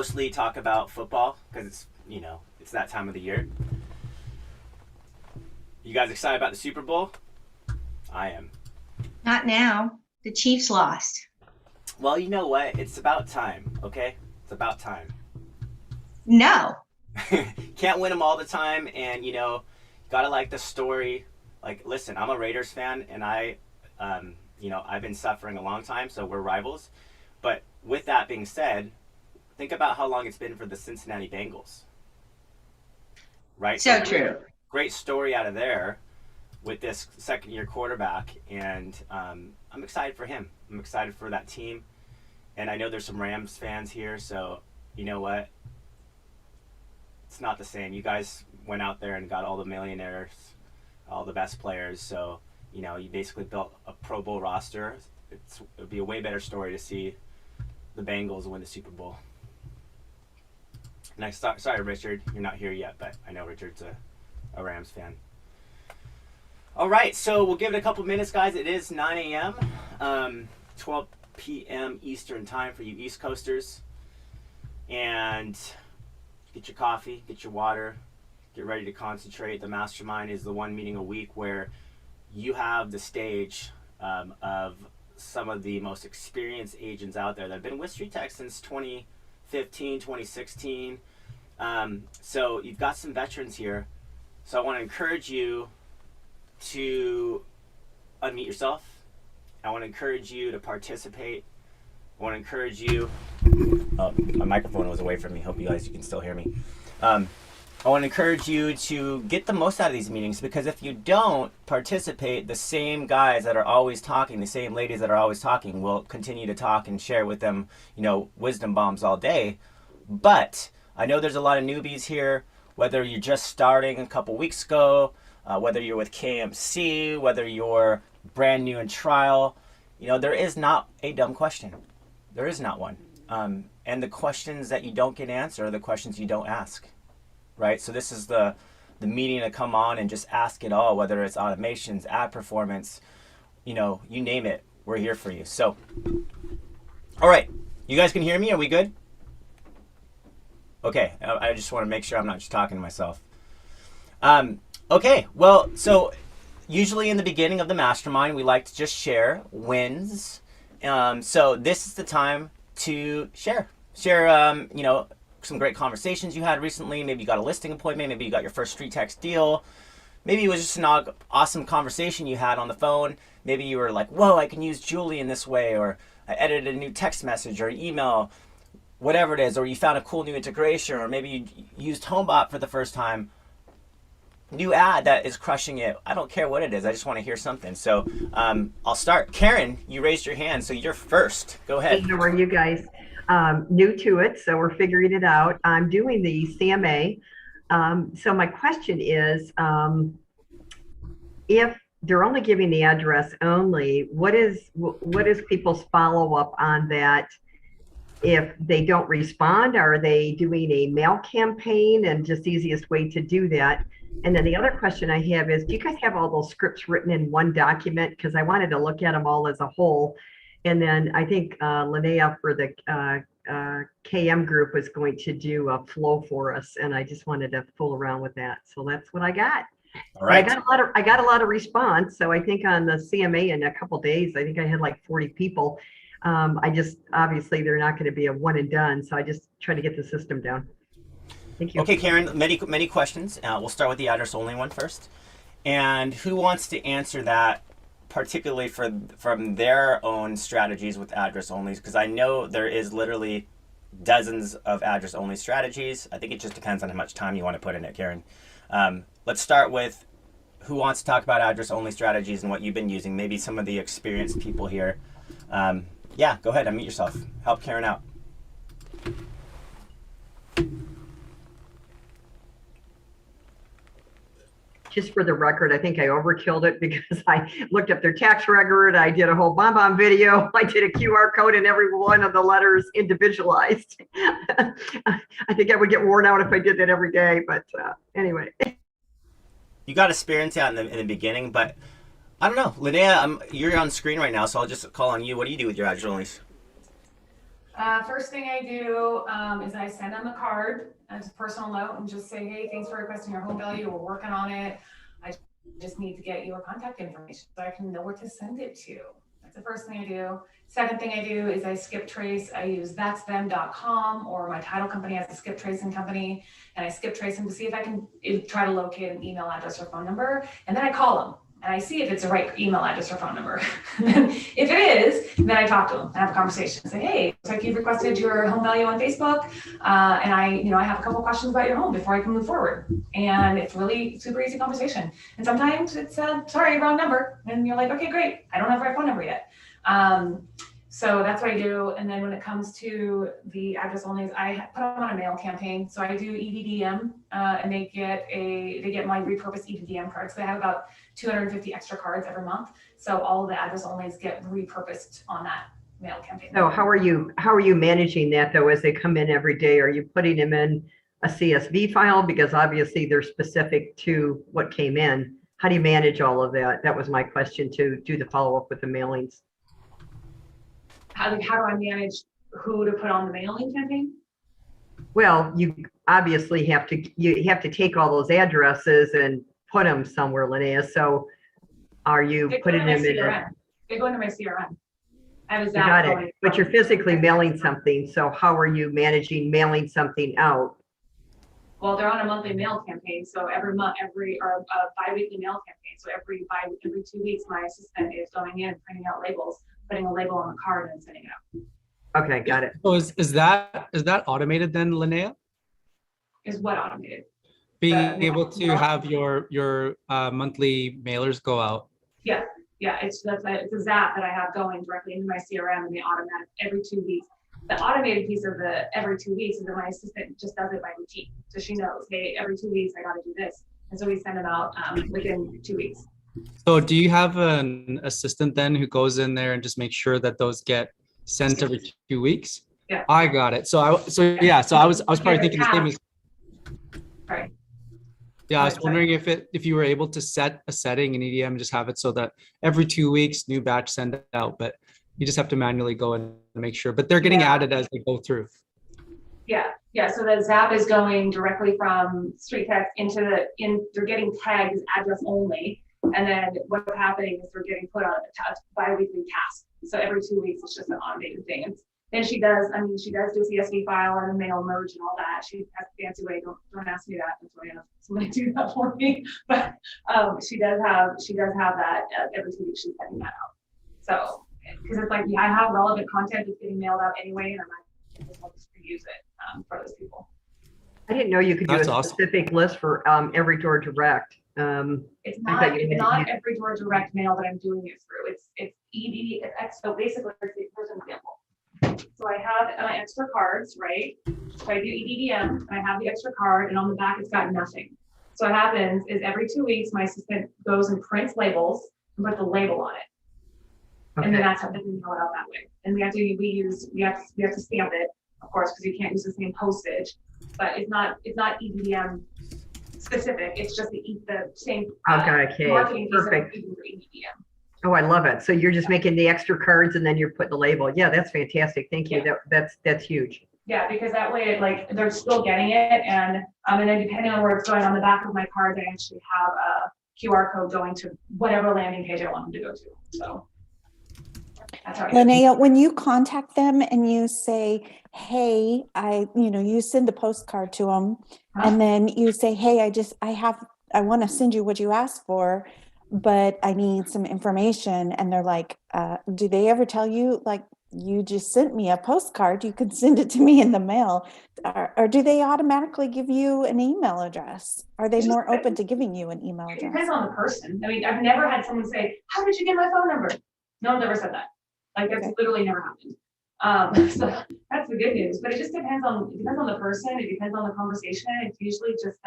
mostly talk about football because it's, it's that time of the year. You guys excited about the Super Bowl? I am. Not now. The Chiefs lost. Well, you know what? It's about time, okay? It's about time. No. Can't win them all the time, and gotta like the story. Like, listen, I'm a Raiders fan, and I've been suffering a long time, so we're rivals. But with that being said, think about how long it's been for the Cincinnati Bengals, right? So true. Great story out of there with this second-year quarterback, and I'm excited for him. I'm excited for that team, and I know there's some Rams fans here, so you know what? It's not the same. You guys went out there and got all the millionaires, all the best players, so you basically built a Pro Bowl roster. It would be a way better story to see the Bengals win the Super Bowl. Next, sorry, Richard, you're not here yet, but I know Richard's a Rams fan. All right, so we'll give it a couple minutes, guys. It is 9 a.m., 12 p.m. Eastern time for you East Coasters. And get your coffee, get your water, get ready to concentrate. The Mastermind is the one meeting a week where you have the stage of some of the most experienced agents out there that have been with StreetText since 2015, 2016. So you've got some veterans here. So I want to encourage you to unmute yourself. I want to encourage you to participate. I want to encourage you. Oh, my microphone was away from me. Hope you can still hear me. I want to encourage you to get the most out of these meetings, because if you don't participate, the same guys that are always talking, the same ladies that are always talking will continue to talk and share with them, wisdom bombs all day. But I know there's a lot of newbies here, whether you're just starting a couple weeks ago, whether you're with KMC, whether you're brand new in trial. There is not a dumb question. There is not one. And the questions that you don't get answered are the questions you don't ask. Right? So this is the meeting to come on and just ask it all, whether it's automations, ad performance, you name it, we're here for you. So, all right, you guys can hear me? Are we good? Okay, I just want to make sure I'm not just talking to myself. Okay, well, so usually in the beginning of the Mastermind, we like to just share wins. So this is the time to share, some great conversations you had recently. Maybe you got a listing appointment. Maybe you got your first StreetText deal. Maybe it was just an awesome conversation you had on the phone. Maybe you were like, whoa, I can use Julie in this way, or I edited a new text message or email, whatever it is, or you found a cool new integration, or maybe you used Homebot for the first time. New ad that is crushing it. I don't care what it is. I just want to hear something. So I'll start. Karen, you raised your hand, so you're first. Go ahead. Hey, how are you guys? New to it, so we're figuring it out. I'm doing the CMA. So my question is, if they're only giving the address only, what is people's follow-up on that? If they don't respond, are they doing a mail campaign, and just the easiest way to do that? And then the other question I have is, do you guys have all those scripts written in one document? Because I wanted to look at them all as a whole. And then I think Linnea for the KM group was going to do a flow for us, and I just wanted to fool around with that. So that's what I got. All right. I got a lot of response. So I think on the CMA in a couple of days, I think I had like 40 people. Obviously they're not going to be a one and done. So I just try to get the system down. Thank you. Okay, Karen, many questions. We'll start with the address only one first. And who wants to answer that, particularly from their own strategies with address onlys? Because I know there is literally dozens of address only strategies. I think it just depends on how much time you want to put in it, Karen. Let's start with who wants to talk about address only strategies and what you've been using. Maybe some of the experienced people here. Yeah, go ahead, unmute yourself. Help Karen out. Just for the record, I think I overkilled it because I looked up their tax record. I did a whole bomb video. I did a QR code in every one of the letters individualized. I think I would get worn out if I did that every day. But anyway. You got experience out in the beginning, but I don't know. Linnea, you're on screen right now, so I'll just call on you. What do you do with your address onlys? First thing I do is I send them a card as a personal note and just say, hey, thanks for requesting your home value. We're working on it. I just need to get your contact information so I can know where to send it to. That's the first thing I do. Second thing I do is I skip trace. I use that'sthem.com, or my title company has a skip tracing company, and I skip trace them to see if I can try to locate an email address or phone number, and then I call them. And I see if it's the right email address or phone number. If it is, then I talk to them and have a conversation. Say, hey, looks like you've requested your home value on Facebook, and I have a couple questions about your home before I can move forward. And it's really super easy conversation. And sometimes it's sorry, wrong number, and you're like, okay, great, I don't have the right phone number yet. So that's what I do. And then when it comes to the address onlys, I put them on a mail campaign. So I do EDDM, and they get my repurposed EDDM cards. They have about 250 extra cards every month. So all of the address onlys get repurposed on that mail campaign. So how are you managing that though, as they come in every day? Are you putting them in a CSV file? Because obviously they're specific to what came in. How do you manage all of that? That was my question, to do the follow-up with the mailings. How do I manage who to put on the mailing campaign? Well, you obviously have to take all those addresses and put them somewhere, Linnea. So are you putting them in? They go into my CRM. You got it. But you're physically mailing something. So how are you managing mailing something out? Well, they're on a monthly mail campaign. So every month, or a bi-weekly mail campaign. So every 2 weeks, my assistant is going in, printing out labels, putting a label on the card and sending it out. Okay, got it. So is that automated then, Linnea? Is what automated? Being able to have your monthly mailers go out. Yeah, it's a Zap that I have going directly into my CRM, and the automatic every 2 weeks. The automated piece of the every 2 weeks is that my assistant just does it by routine. So she knows, hey, every 2 weeks I got to do this. And so we send them out within 2 weeks. So do you have an assistant then who goes in there and just makes sure that those get sent every 2 weeks? Yeah. I got it. So I was probably thinking the same as. Right. Yeah, I was wondering if you were able to set a setting in EDM and just have it so that every 2 weeks, new batch send out, but you just have to manually go in and make sure. But they're getting added as they go through. Yeah. So the Zap is going directly from StreetText they're getting tagged as address only. And then what's happening is they're getting put on a bi-weekly task. So every 2 weeks, it's just an automated thing. And then she does do a CSV file and a mail merge and all that. She has a fancy way. Don't ask me that. That's why I have somebody do that for me. But she does have that every 2 weeks. She's sending that out. So because it's like, I have relevant content that's getting mailed out anyway, and I'm not just reuse it for those people. I didn't know you could do a specific list for every door direct. It's not every door direct mail that I'm doing it through. It's EDX. So basically, here's an example. So I have my extra cards, right? So I do EDDM, and I have the extra card, and on the back it's got nothing. So what happens is every 2 weeks, my assistant goes and prints labels and puts a label on it. Okay. And then that's how they can mail it out that way. And we have to stamp it, of course, because you can't use the same postage. But it's not EDDM specific. It's just the same marketing piece for EDDM. Oh, I love it. So you're just making the extra cards and then you're putting the label. Yeah, that's fantastic. Thank you. Yeah. That's huge. Yeah, because that way, they're still getting it, and then depending on where it's going on the back of my cards, I actually have a QR code going to whatever landing page I want them to go to. So that's how Linnea, when you contact them and you say, hey, you send a postcard to them, and then you say, hey, I want to send you what you asked for, but I need some information. And they're like, do they ever tell you, like, you just sent me a postcard, you can send it to me in the mail? Or do they automatically give you an email address? Are they more open to giving you an email address? It depends on the person. I mean, I've never had someone say, how did you get my phone number? No one's ever said that. That's literally never happened. So that's the good news. But it just depends on the person. It depends on the conversation. It's usually just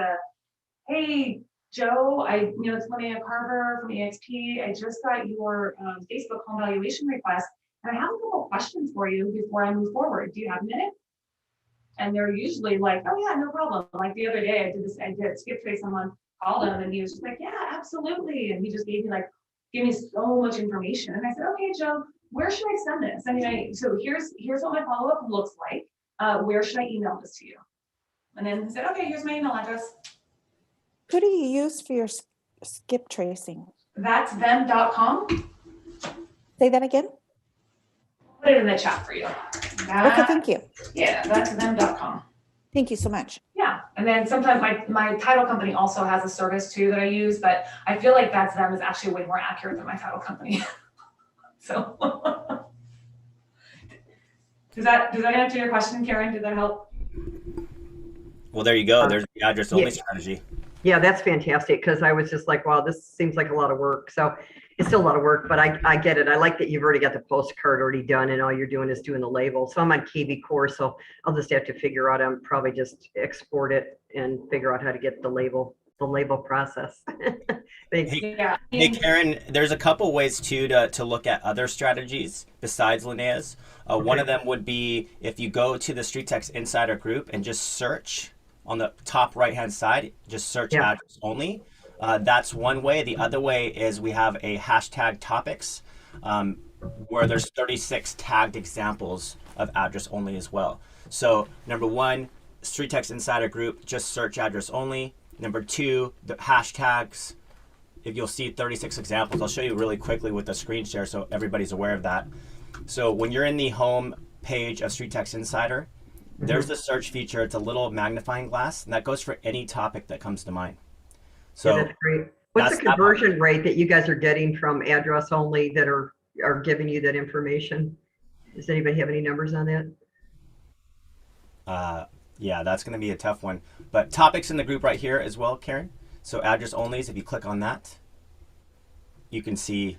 hey, Joe, it's Linnea Carver from EXP. I just got your Facebook home valuation request, and I have a couple of questions for you before I move forward. Do you have a minute? And they're usually like, oh yeah, no problem. Like the other day, I did skip trace someone, called him, and he was just like, yeah, absolutely. And he just gave me so much information. And I said, okay, Joe, where should I send this? I mean, so here's what my follow-up looks like. Where should I email this to you? And then he said, okay, here's my email address. Who do you use for your skip tracing? That's them.com. Say that again. Put it in the chat for you. Okay, thank you. Yeah, that's them.com. Thank you so much. Yeah, and then sometimes my title company also has a service too that I use, but I feel like that's them is actually way more accurate than my title company. So does that answer your question, Karen? Did that help? Well, there you go. There's the address only Yeah. strategy. Yeah, that's fantastic, because I was just like, wow, this seems like a lot of work. So it's still a lot of work, but I get it. I like that you've already got the postcard already done and all you're doing is doing the label. So I'm on KB core, so I'll just have to figure out, I'm probably just export it and figure out how to get the label process. Thanks. Yeah. Hey, Karen, there's a couple ways too to look at other strategies besides Linnea's. One of them would be if you go to the StreetText Insider group and just search on the top right-hand side, just search address only. That's one way. The other way is we have a hashtag topics where there's 36 tagged examples of address only as well. So number one, StreetText Insider group, just search address only. Number two, the hashtags. If you'll see 36 examples, I'll show you really quickly with the screen share so everybody's aware of that. So when you're in the home page of StreetText Insider, there's the search feature. It's a little magnifying glass, and that goes for any topic that comes to mind. So Yeah, that's great. What's the conversion rate that you guys are getting from address only that are giving you that information? Does anybody have any numbers on that? Yeah, that's going to be a tough one. But topics in the group right here as well, Karen. So address onlys, if you click on that, you can see.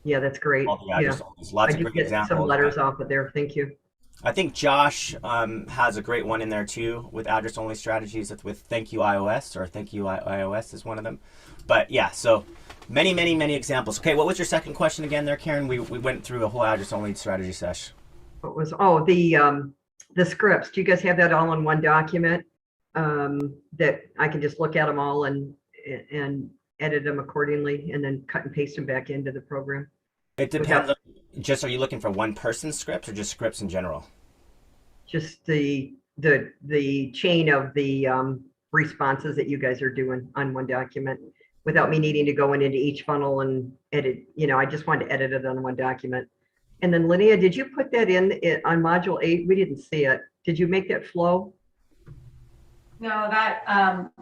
Yeah, that's great. All the address onlys. Lots I of did great get examples. some letters off of there. Thank you. I think Josh has a great one in there too with address only strategies with Thank You iOS, or Thank You iOS is one of them. But yeah, so many examples. Okay, what was your second question again there, Karen? We went through a whole address only strategy sesh. What was, the scripts? Do you guys have that all in one document that I can just look at them all and edit them accordingly and then cut and paste them back into the program? It depends. Just, are you looking for one person's scripts or just scripts in general? Just the chain of the responses that you guys are doing on one document without me needing to go into each funnel and edit. I just wanted to edit it on one document. And then Linnea, did you put that in on module 8? We didn't see it. Did you make that flow? No, that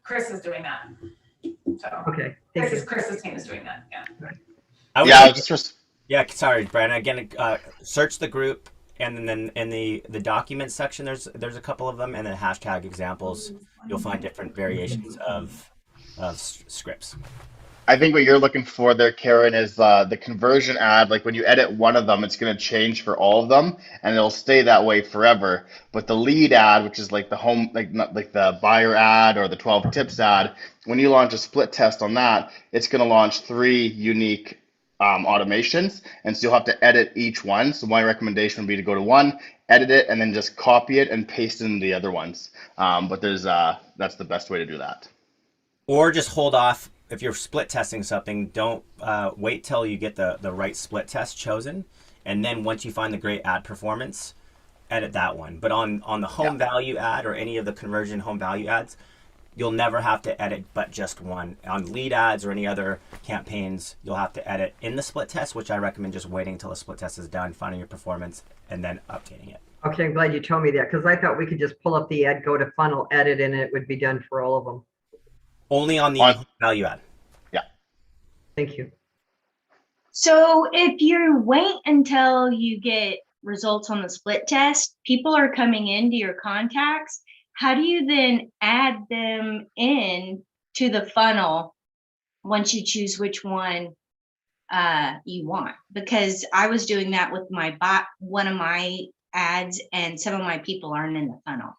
Chris is doing that. So Okay, thank you. Chris's team is doing that. Yeah. Yeah, sorry, Brandon. Again, search the group, and then in the document section, there's a couple of them, and then hashtag examples. You'll find different variations of scripts. I think what you're looking for there, Karen, is the conversion ad. Like when you edit one of them, it's going to change for all of them, and it'll stay that way forever. But the lead ad, which is like the home, not like the buyer ad or the 12 tips ad, when you launch a split test on that, it's going to launch 3 unique automations, and so you'll have to edit each one. So my recommendation would be to go to one, edit it, and then just copy it and paste it in the other ones. But that's the best way to do that. Or just hold off. If you're split testing something, don't wait till you get the right split test chosen, and then once you find the great ad performance, edit that one. But on the home value ad or any of the conversion home value ads, you'll never have to edit but just one. On lead ads or any other campaigns, you'll have to edit in the split test, which I recommend just waiting until the split test is done, finding your performance, and then updating it. Okay, I'm glad you told me that, because I thought we could just pull up the ad, go to funnel, edit, and it would be done for all of them. Only on the value ad. Yeah. Thank you. So if you wait until you get results on the split test, people are coming into your contacts. How do you then add them in to the funnel once you choose which one you want? Because I was doing that with one of my ads, and some of my people aren't in the funnel.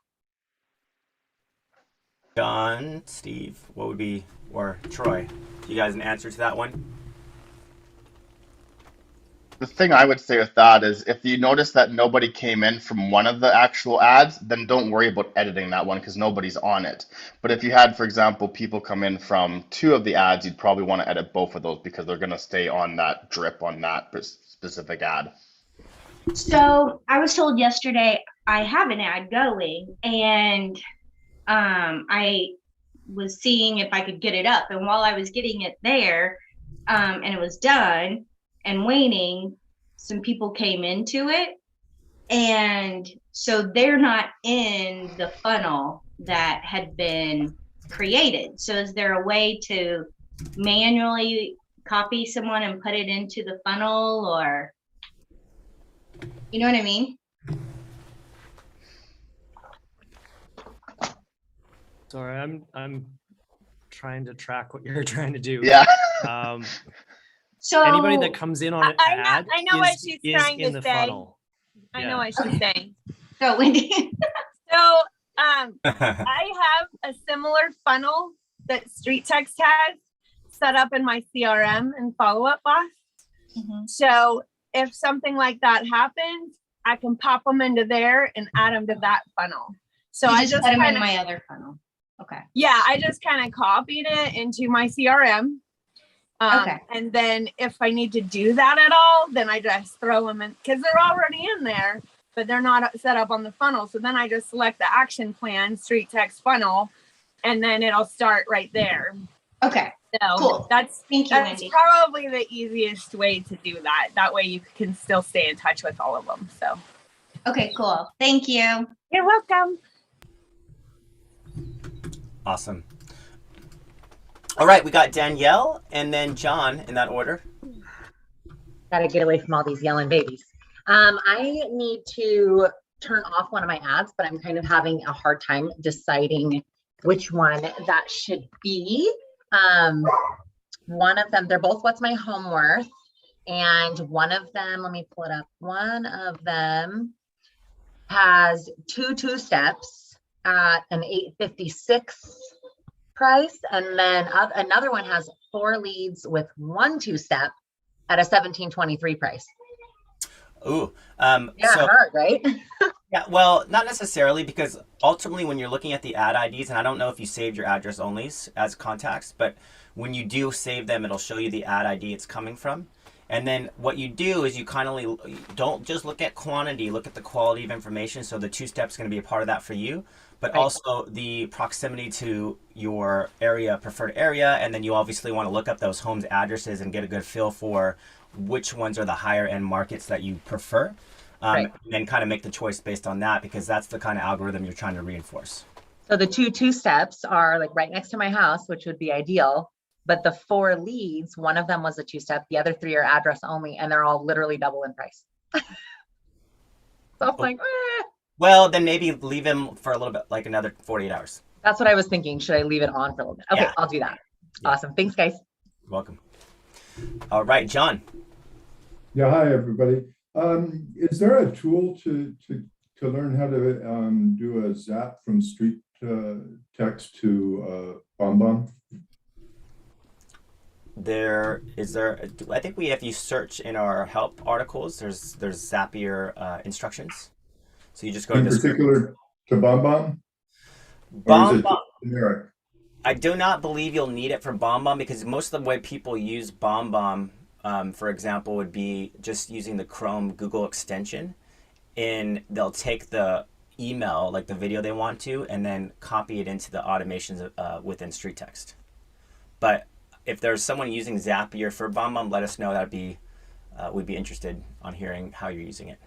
John, Steve, what would be, or Troy, you guys an answer to that one? The thing I would say with that is if you notice that nobody came in from one of the actual ads, then don't worry about editing that one because nobody's on it. But if you had, for example, people come in from 2 of the ads, you'd probably want to edit both of those because they're going to stay on that drip on that specific ad? So I was told yesterday I have an ad going, and I was seeing if I could get it up. And while I was getting it there, and it was done and waiting, some people came into it. And so they're not in the funnel that had been created. So is there a way to manually copy someone and put it into the funnel, or you know what I mean? Sorry, I'm trying to track what you're trying to do. Yeah. So Anybody that comes in on an ad I know what she's is trying in to the say. funnel. I Yeah. know what she's saying. so Wendy, So I have a similar funnel that StreetText has set up in my CRM and follow-up box. So if something like that happens, I can pop them into there and add them to that funnel. So you I just just put them in kind of, my other funnel. Okay. yeah, I just kind of copied it into my CRM. Okay. And then if I need to do that at all, then I just throw them in because they're already in there, but they're not set up on the funnel. So then I just select the action plan, StreetText funnel, and then it'll start right there. Okay. So Cool. that's Thank you, Wendy. probably the easiest way to do that. That way you can still stay in touch with all of them. So Okay, cool. Thank you. you're welcome. Awesome. All right, we got Danielle and then John in that order. Gotta get away from all these yelling babies. I need to turn off one of my ads, but I'm kind of having a hard time deciding which one that should be. One of them, they're both what's my home worth. And one of them, let me pull it up. One of them has two steps at an $8.56 price. And then another one has 4 leads with 1 2-step at a $17.23 price. Ooh. Yeah, So, hard, right? yeah, well, not necessarily, because ultimately when you're looking at the ad IDs, and I don't know if you saved your address onlys as contacts, but when you do save them, it'll show you the ad ID it's coming from. And then what you do is you don't just look at quantity, look at the quality of information. So the 2-step is going to be a part of that for you, but Right. also the proximity to your preferred area. And then you obviously want to look up those homes addresses and get a good feel for which ones are the higher end markets that you prefer. Right. And then kind of make the choice based on that, because that's the kind of algorithm you're trying to reinforce. So the 2 steps are like right next to my house, which would be ideal. But the 4 leads, one of them was a 2-step, the other 3 are address only, and they're all literally double in price. So I'm like, Well, then maybe leave him for a little bit, like another 48 hours. that's what I was thinking. Should I leave it on for a little bit? Okay, Yeah. I'll do that. Yeah. Awesome. Thanks, guys. You're welcome. All right, John. Yeah, hi everybody. Is there a tool to learn how to do a zap from StreetText to BombBomb? I think if you search in our help articles, there's Zapier instructions. So you just go In to this particular to BombBomb? Or is BombBomb. it generic? I do not believe you'll need it for BombBomb, because most of the way people use BombBomb, for example, would be just using the Chrome Google extension, and they'll take the email, like the video they want to, and then copy it into the automations within StreetText. But if there's someone using Zapier for BombBomb, let us know. We'd be interested on hearing how you're using it.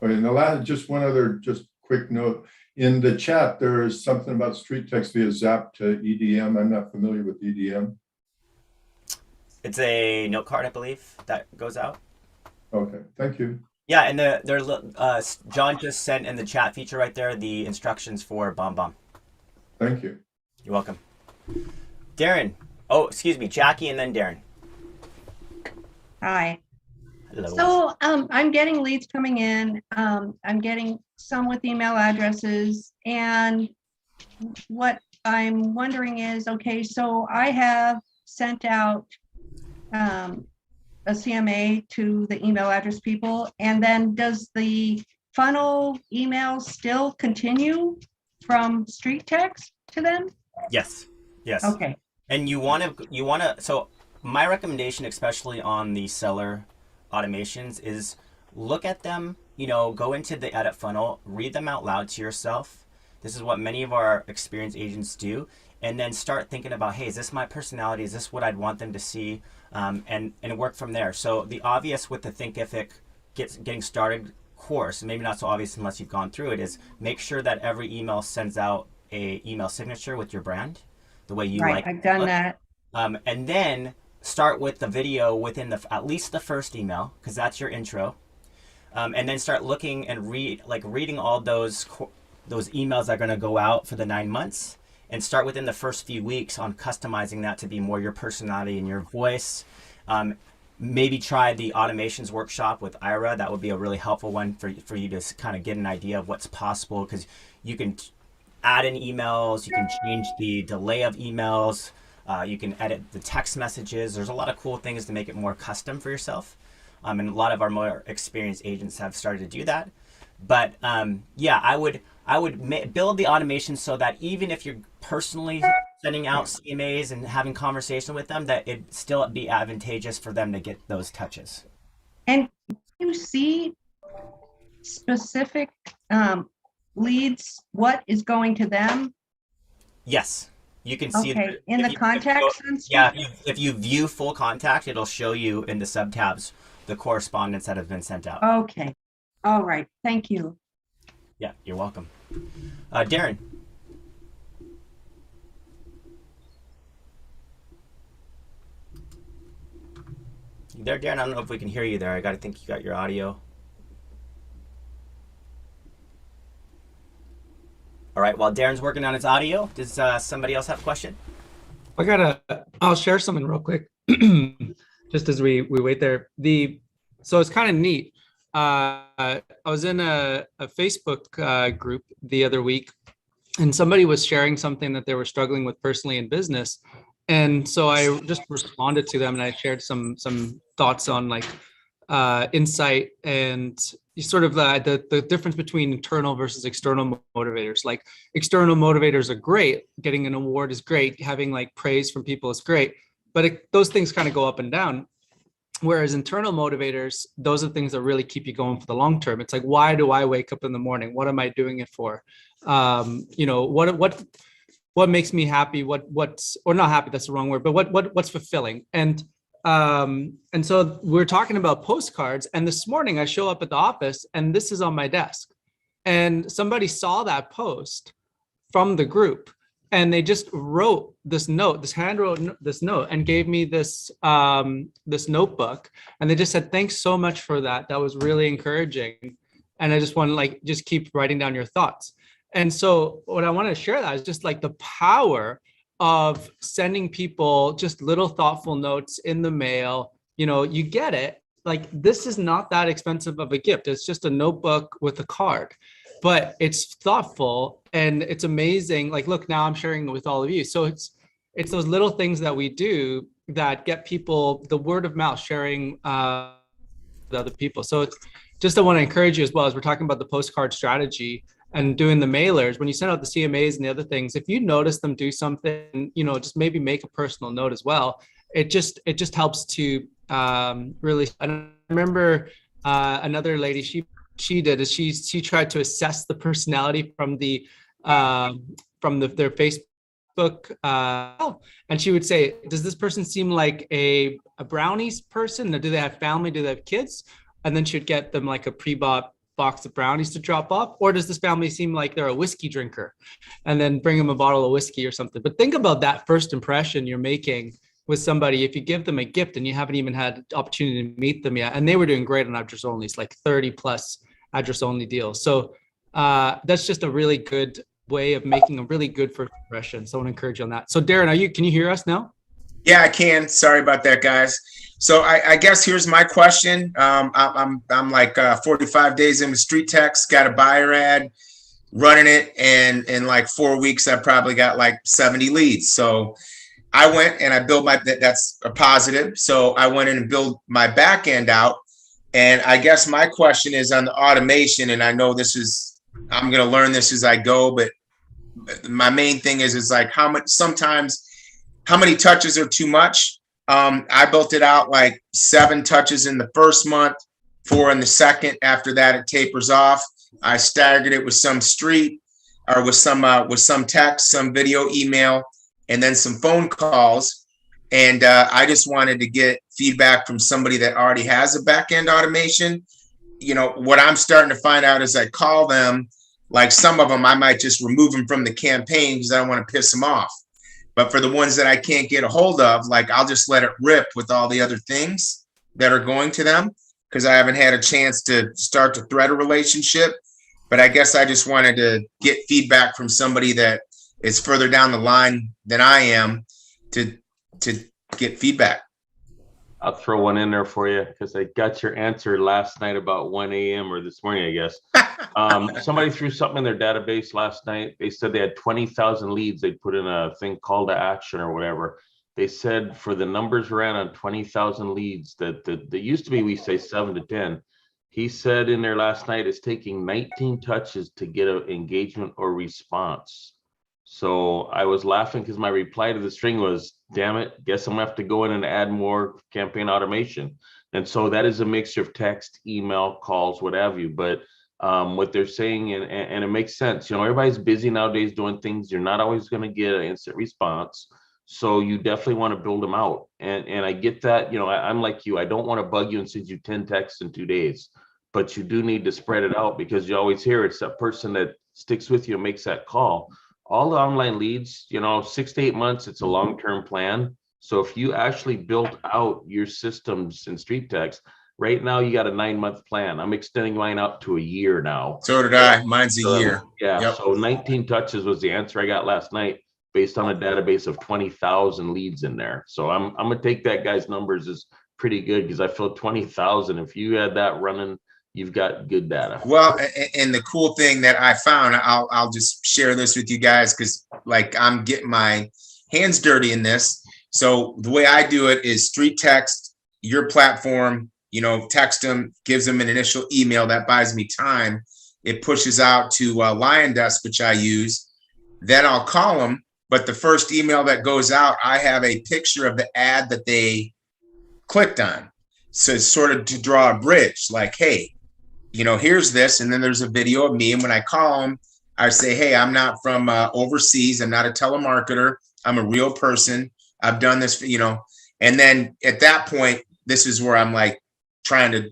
Okay, and just one other quick note. In the chat, there is something about StreetText via Zap to EDM. I'm not familiar with EDM. It's a note card, I believe, that goes out. Okay, thank you. Yeah, and there's John just sent in the chat feature right there the instructions for BombBomb. Thank you. You're welcome. Darren. Oh, excuse me, Jackie, and then Darren. Hi. Hello. So I'm getting leads coming in. I'm getting some with email addresses. And what I'm wondering is, okay, so I have sent out a CMA to the email address people. And then does the funnel email still continue from StreetText to them? Yes. Yes. Okay. And you want to, so my recommendation, especially on the seller automations is look at them, you know, go into the edit funnel, read them out loud to yourself. This is what many of our experienced agents do. And then start thinking about, hey, is this my personality? Is this what I'd want them to see? And work from there. So the obvious with the Thinkific getting started course, maybe not so obvious unless you've gone through it, is make sure that every email sends out a email signature with your brand, the way you like. I've done that. And then start with the video within at least the first email, because that's your intro. And then start looking and reading all those emails that are going to go out for the 9 months, and start within the first few weeks on customizing that to be more your personality and your voice. Maybe try the automations workshop with Ira. That would be a really helpful one for you to kind of get an idea of what's possible, because you can add in emails, you can change the delay of emails, you can edit the text messages. There's a lot of cool things to make it more custom for yourself. And a lot of our more experienced agents have started to do that. But yeah, I would build the automation so that even if you're personally sending out CMAs and having conversation with them, that it still be advantageous for them to get those touches. And you see specific leads, what is going to them? Yes, you can see in the contacts and yeah, stuff? if you view full contact, it'll show you in the subtabs the correspondence that have been sent out. Okay. All right. Thank you. Yeah, you're welcome. Darren. You there, Darren? I don't know if we can hear you there. I gotta think you got your audio. All right, while Darren's working on his audio, does somebody else have a question? I'll share something real quick, just as we wait there. So it's kind of neat. I was in a Facebook group the other week, and somebody was sharing something that they were struggling with personally in business. And so I just responded to them, and I shared some thoughts on like insight and sort of the difference between internal versus external motivators. Like external motivators are great. Getting an award is great. Having like praise from people is great. But those things kind of go up and down. Whereas internal motivators, those are things that really keep you going for the long term. It's like, why do I wake up in the morning? What am I doing it for? You know, what makes me happy? What's or not happy? That's the wrong word. But what's fulfilling? And so we're talking about postcards. And this morning I show up at the office, and this is on my desk. And somebody saw that post from the group, and they just wrote this note, this note, and gave me this notebook. And they just said, thanks so much for that. That was really encouraging. And I just want to just keep writing down your thoughts. And so what I want to share that is just like the power of sending people just little thoughtful notes in the mail. You know, you get it. Like, this is not that expensive of a gift. It's just a notebook with a card. But it's thoughtful and it's amazing. Like, look, now I'm sharing it with all of you. So it's those little things that we do that get people the word of mouth, sharing with other people. So it's just, I want to encourage you as well, as we're talking about the postcard strategy and doing the mailers. When you send out the CMAs and the other things, if you notice them do something, you know, just maybe make a personal note as well. It just helps to really. I remember another lady, she did is she tried to assess the personality from their Facebook, and she would say, does this person seem like a brownies person? Or do they have family? Do they have kids? And then she'd get them like a pre-bought box of brownies to drop off. Or does this family seem like they're a whiskey drinker? And then bring them a bottle of whiskey or something. But think about that first impression you're making with somebody. If you give them a gift and you haven't even had the opportunity to meet them yet, and they were doing great on address only, it's like 30 plus address only deals. So that's just a really good way of making a really good first impression. So I want to encourage you on that. So Darren, can you hear us now? Yeah, I can. Sorry about that, guys. So I guess here's my question. I'm like 45 days into StreetText, got a buyer ad, running it, and in like 4 weeks, I probably got like 70 leads. So I went and I built that's a positive. So I went in and built my back end out. And I guess my question is on the automation, and I know I'm going to learn this as I go, but my main thing is like how many touches are too much? I built it out like 7 touches in the first month, 4 in the second. After that, it tapers off. I staggered it with some street or with some text, some video, email, and then some phone calls. And I just wanted to get feedback from somebody that already has a back-end automation. You know, what I'm starting to find out is I call them, like some of them, I might just remove them from the campaign because I don't want to piss them off. But for the ones that I can't get a hold of, like I'll just let it rip with all the other things that are going to them because I haven't had a chance to start to thread a relationship. But I guess I just wanted to get feedback from somebody that is further down the line than I am to get feedback. I'll throw one in there for you because I got your answer last night about 1 a.m. or this morning, I guess. Somebody threw something in their database last night. They said they had 20,000 leads. They put in a thing call to action or whatever. They said for the numbers ran on 20,000 leads that they used to be, we say 7 to 10. He said in there last night, it's taking 19 touches to get an engagement or response. So I was laughing because my reply to the string was, damn it, guess I'm gonna have to go in and add more campaign automation. And so that is a mixture of text, email, calls, what have you. But what they're saying, and it makes sense, you know, everybody's busy nowadays doing things. You're not always gonna get an instant response. So you definitely want to build them out. And I get that, you know, I'm like you, I don't want to bug you and send you 10 texts in 2 days, but you do need to spread it out because you always hear it's that person that sticks with you and makes that call. All the online leads, you know, 6 to 8 months, it's a long-term plan. So if you actually built out your systems in StreetText, right now you got a 9-month plan. I'm extending mine out to a year now. So did I. Mine's a year. Yeah. Yep. So 19 touches was the answer I got last night based on a database of 20,000 leads in there. So I'm gonna take that guy's numbers as pretty good because I feel 20,000. If you had that running, you've got good data. Well, and the cool thing that I found, I'll just share this with you guys because like I'm getting my hands dirty in this. So the way I do it is StreetText, your platform, you know, text them, gives them an initial email that buys me time. It pushes out to Lion Desk, which I use. Then I'll call them. But the first email that goes out, I have a picture of the ad that they clicked on. So it's sort of to draw a bridge like, hey, you know, here's this. And then there's a video of me. And when I call them, I say, hey, I'm not from overseas. I'm not a telemarketer. I'm a real person. I've done this, you know. And then at that point, this is where I'm like trying to,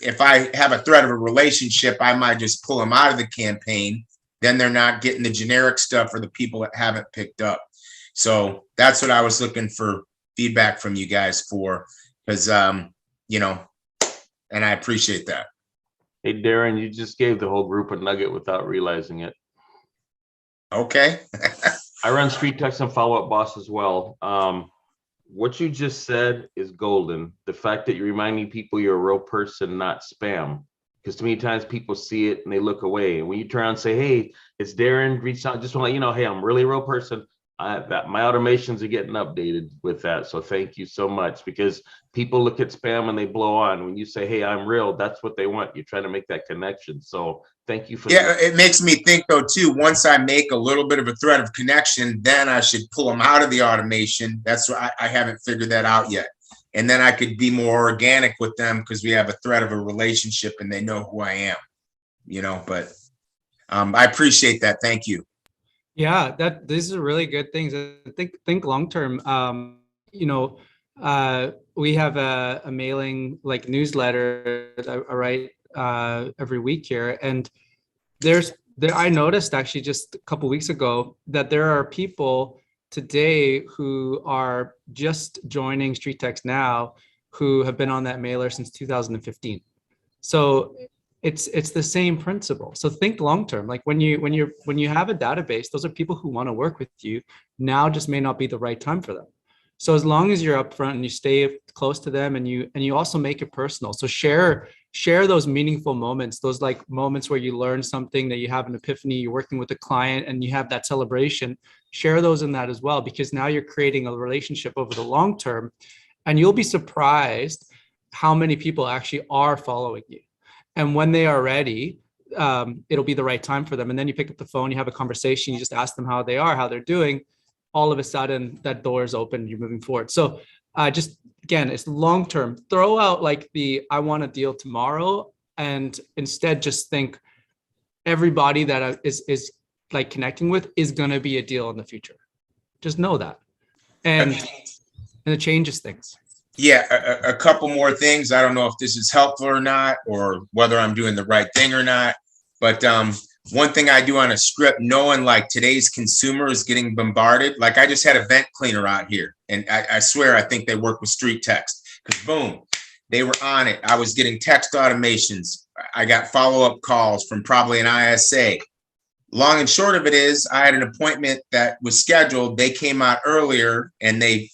if I have a threat of a relationship, I might just pull them out of the campaign. Then they're not getting the generic stuff for the people that haven't picked up. So that's what I was looking for feedback from you guys for, because, you know, and I appreciate that. Hey, Darren, you just gave the whole group a nugget without realizing it. Okay. I run StreetText and Follow Up Boss as well. What you just said is golden. The fact that you're reminding people you're a real person, not spam. Because too many times people see it and they look away. And when you turn around and say, hey, it's Darren, reach out, just want to let you know, hey, I'm really a real person. My automations are getting updated with that. So thank you so much, because people look at spam and they blow on. When you say, hey, I'm real, that's what they want. You're trying to make that connection. So thank you for that. It makes me think though too, once I make a little bit of a thread of connection, then I should pull them out of the automation. That's why I haven't figured that out yet. And then I could be more organic with them because we have a thread of a relationship and they know who I am, you know, but I appreciate that. Thank you. Yeah, these are really good things. I think long term, you know, we have a mailing like newsletter that I write every week here, and I noticed actually just a couple weeks ago that there are people today who are just joining StreetText now who have been on that mailer since 2015. So it's the same principle. So think long term. Like when you have a database, those are people who want to work with you. Now just may not be the right time for them. So as long as you're upfront and you stay close to them, and you also make it personal. So share those meaningful moments, those like moments where you learn something, that you have an epiphany, you're working with a client and you have that celebration. Share those in that as well, because now you're creating a relationship over the long term, and you'll be surprised how many people actually are following you. And when they are ready, it'll be the right time for them. And then you pick up the phone, you have a conversation, you just ask them how they are, how they're doing. All of a sudden that door is open, you're moving forward. So just again, it's long term. Throw out like the I want a deal tomorrow, and instead just think everybody that is like connecting with is going to be a deal in the future. Just know that, and it changes things. Yeah, a couple more things. I don't know if this is helpful or not, or whether I'm doing the right thing or not. But one thing I do on a script, knowing like today's consumer is getting bombarded. Like I just had a vent cleaner out here, and I swear I think they work with StreetText, because boom, they were on it. I was getting text automations. I got follow-up calls from probably an ISA. Long and short of it is, I had an appointment that was scheduled. They came out earlier, and they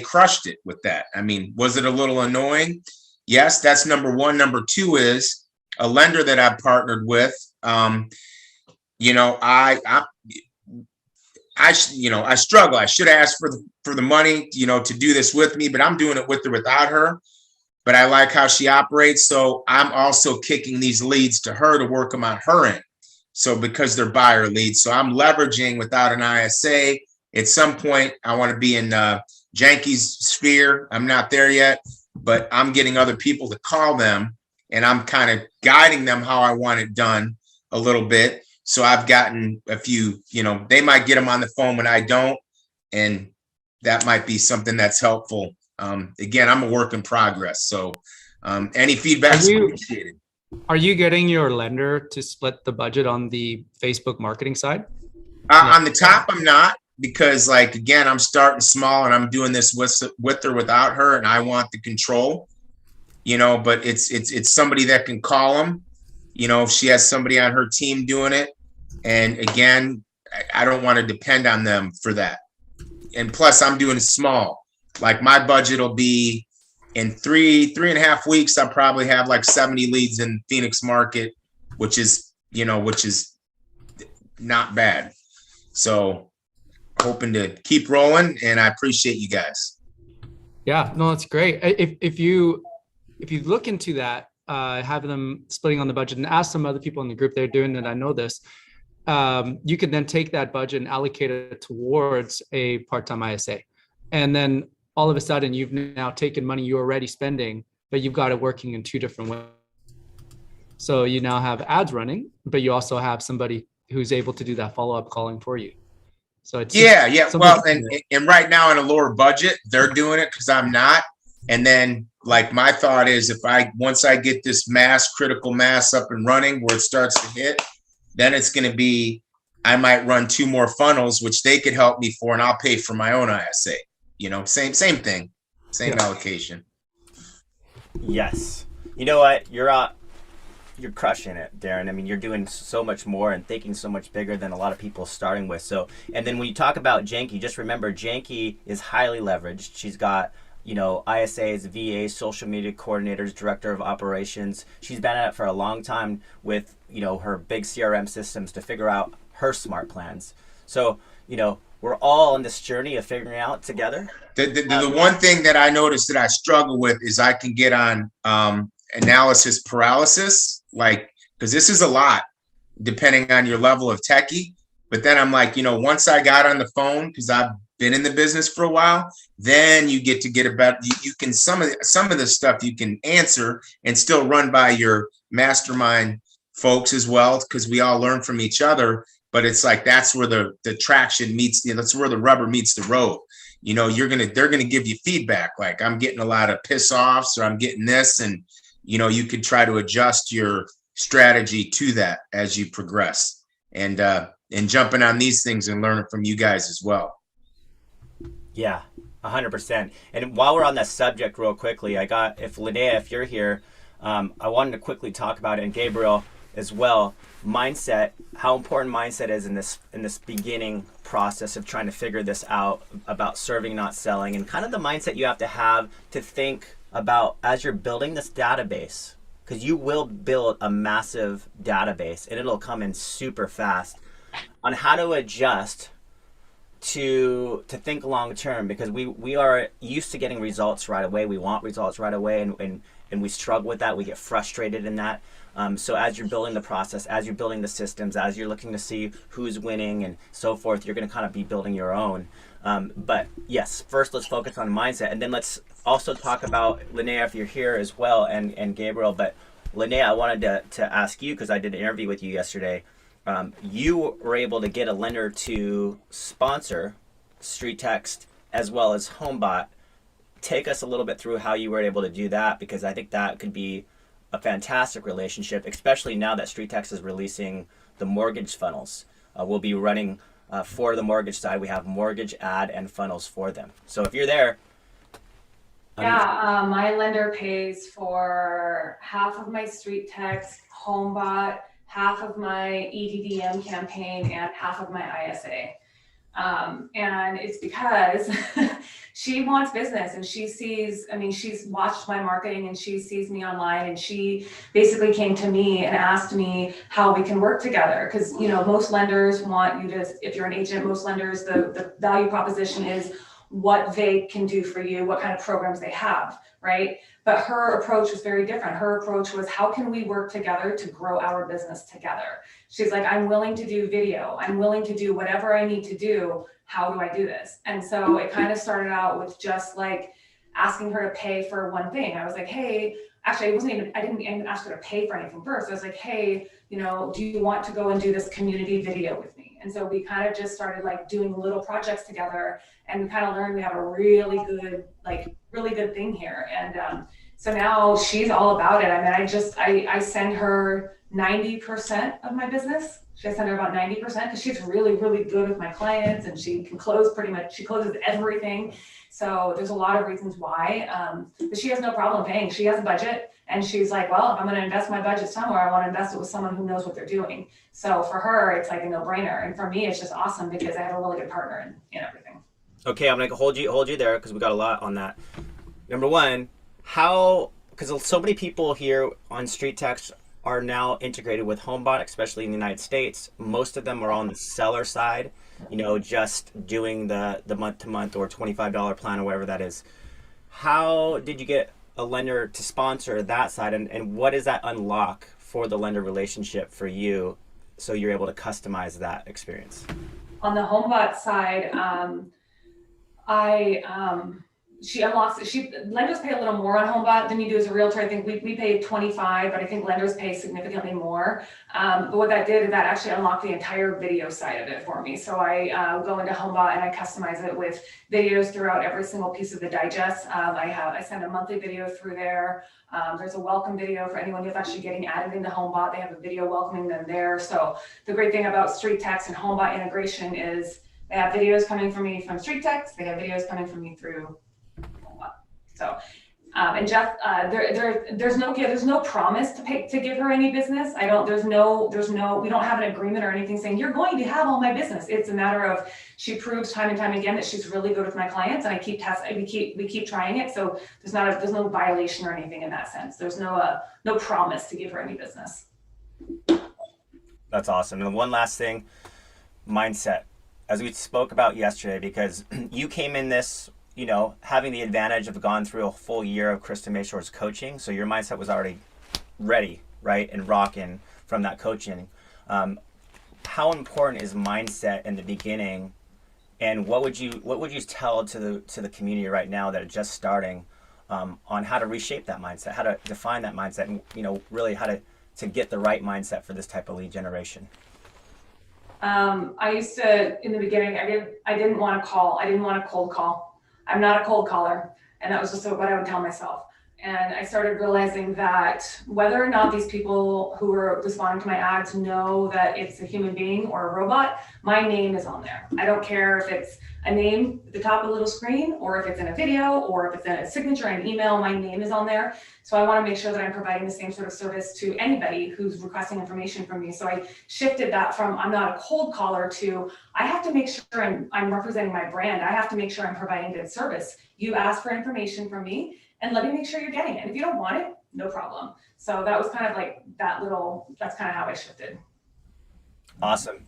crushed it with that. I mean, was it a little annoying? Yes, that's number one. Number two is a lender that I've partnered with. I struggle. I should ask for the money, to do this with me, but I'm doing it with or without her. But I like how she operates, so I'm also kicking these leads to her to work them on her end. So because they're buyer leads, so I'm leveraging without an ISA. At some point, I want to be in Janky's sphere. I'm not there yet, but I'm getting other people to call them, and I'm kind of guiding them how I want it done a little bit. So I've gotten a few, they might get them on the phone when I don't, and that might be something that's helpful. Again, I'm a work in progress, so any feedback is appreciated. Are you getting your lender to split the budget on the Facebook marketing side? On the top, I'm not, because like, again, I'm starting small and I'm doing this with or without her, and I want the control, but it's somebody that can call them, if she has somebody on her team doing it. And again, I don't want to depend on them for that. And plus I'm doing it small. Like my budget will be in three and a half weeks, I'll probably have like 70 leads in Phoenix market, which is not bad. So hoping to keep rolling, and I appreciate you guys. Yeah, no, that's great. If you look into that, have them splitting on the budget and ask some other people in the group they're doing it. I know this. You can then take that budget and allocate it towards a part-time ISA. And then all of a sudden you've now taken money you're already spending, but you've got it working in two different ways. So you now have ads running, but you also have somebody who's able to do that follow-up calling for you. So it's well, and right now in a lower budget, they're doing it because I'm not. And then like my thought is, once I get this critical mass up and running where it starts to hit, then it's going to be, I might run 2 more funnels, which they could help me for, and I'll pay for my own ISA. Same thing, same allocation. Yes. You know what? You're crushing it, Darren. I mean, you're doing so much more and thinking so much bigger than a lot of people starting with. So, and then when you talk about Janky, just remember Janky is highly leveraged. She's got, ISAs, VAs, social media coordinators, director of operations. She's been at it for a long time with, her big CRM systems to figure out her smart plans. So, we're all on this journey of figuring out together. The one thing that I noticed that I struggle with is I can get on analysis paralysis, because this is a lot depending on your level of techie. But then I'm like, once I got on the phone, because I've been in the business for a while, then you get a better, you can, some of the stuff you can answer and still run by your mastermind folks as well, because we all learn from each other. But it's like, that's where the traction meets, that's where the rubber meets the road. They're gonna give you feedback. Like, I'm getting a lot of piss offs, or I'm getting this, and you could try to adjust your strategy to that as you progress, and jumping on these things and learning from you guys as well. Yeah, 100%. And while we're on that subject real quickly, if Linnea, if you're here, I wanted to quickly talk about it, and Gabriel as well, mindset, how important mindset is in this beginning process of trying to figure this out about serving, not selling, and kind of the mindset you have to think about as you're building this database, because you will build a massive database and it'll come in super fast, on how to adjust to think long term, because we are used to getting results right away. We want results right away, we struggle with that. We get frustrated in that. So as you're building the process, as you're building the systems, as you're looking to see who's winning and so forth, you're going to kind of be building your own. But yes, first let's focus on mindset, and then let's also talk about Linnea, if you're here as well, and Gabriel. But Linnea, I wanted to ask you, because I did an interview with you yesterday. You were able to get a lender to sponsor StreetText as well as Homebot. Take us a little bit through how you were able to do that, because I think that could be a fantastic relationship, especially now that StreetText is releasing the mortgage funnels. We'll be running for the mortgage side. We have mortgage ad and funnels for them. So if you're there. Yeah, my lender pays for half of my StreetText, Homebot, half of my EDDM campaign, and half of my ISA. And it's because she wants business, and she sees, I mean, she's watched my marketing and she sees me online, and she basically came to me and asked me how we can work together. Because, you know, most lenders want you to, if you're an agent, most lenders, the value proposition is what they can do for you, what kind of programs they have, right? But her approach was very different. Her approach was, how can we work together to grow our business together? She's like, I'm willing to do video. I'm willing to do whatever I need to do. How do I do this? And so it kind of started out with just like asking her to pay for one thing. I was like, hey, actually, I didn't even ask her to pay for anything first. I was like, hey, you know, do you want to go and do this community video with me? And so we kind of just started like doing little projects together, and we kind of learned we have a really good thing here. And so now she's all about it. I mean, I send her 90% of my business. I send her about 90% because she's really, really good with my clients, and she can close pretty much, she closes everything. So there's a lot of reasons why, but she has no problem paying. She has a budget, and she's like, well, if I'm going to invest my budget somewhere, I want to invest it with someone who knows what they're doing. So for her, it's like a no-brainer. And for me, it's just awesome because I have a really good partner in everything. Okay, I'm going to hold you there, because we got a lot on that. Number one, because so many people here on StreetText are now integrated with Homebot, especially in the United States. Most of them are on the seller side, you know, just doing the month-to-month or $25 plan or whatever that is. How did you get a lender to sponsor that side, and what does that unlock for the lender relationship for you, so you're able to customize that experience? On the Homebot side, lenders pay a little more on Homebot than you do as a realtor. I think we pay 25, but I think lenders pay significantly more. But what that did is that actually unlocked the entire video side of it for me. So I go into Homebot and I customize it with videos throughout every single piece of the digest. I send a monthly video through there. There's a welcome video for anyone who's actually getting added into Homebot. They have a video welcoming them there. So the great thing about StreetText and Homebot integration is they have videos coming from me from StreetText. They have videos coming from me through Homebot. So, and Jeff, there's no promise to give her any business. We don't have an agreement or anything saying you're going to have all my business. It's a matter of she proves time and time again that she's really good with my clients, and we keep trying it. So there's no violation or anything in that sense. There's no promise to give her any business. That's awesome. And one last thing, mindset, as we spoke about yesterday, because you came in this, you know, having the advantage of gone through a full year of Krista Mayshore's coaching. So your mindset was already ready, right? And rocking from that coaching. How important is mindset in the beginning? And what would you tell to the community right now that are just starting on how to reshape that mindset, how to define that mindset, and, you know, really how to get the right mindset for this type of lead generation? I used to, in the beginning, I didn't want to call. I didn't want to cold call. I'm not a cold caller. And that was just what I would tell myself. And I started realizing that whether or not these people who are responding to my ads know that it's a human being or a robot, my name is on there. I don't care if it's a name at the top of the little screen, or if it's in a video, or if it's in a signature and email, my name is on there. So I want to make sure that I'm providing the same sort of service to anybody who's requesting information from me. So I shifted that from I'm not a cold caller to I have to make sure I'm representing my brand. I have to make sure I'm providing good service. You ask for information from me, and let me make sure you're getting it. And if you don't want it, no problem. So that was kind of like that's kind of how I shifted. Awesome.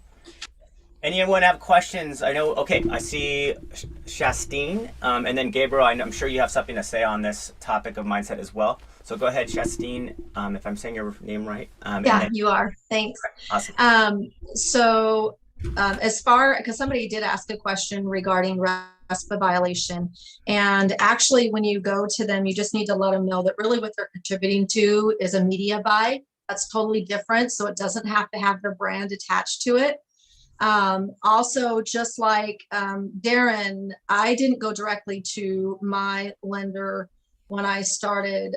Anyone have questions? I know, okay, I see Shastine, and then Gabriel, I'm sure you have something to say on this topic of mindset as well. So go ahead, Justine, if I'm saying your name right. And Yeah, then- you are. Thanks. Awesome. As far, because somebody did ask a question regarding RESPA violation, and actually when you go to them, you just need to let them know that really what they're contributing to is a media buy. That's totally different. So it doesn't have to have their brand attached to it. Also, just like Darren, I didn't go directly to my lender when I started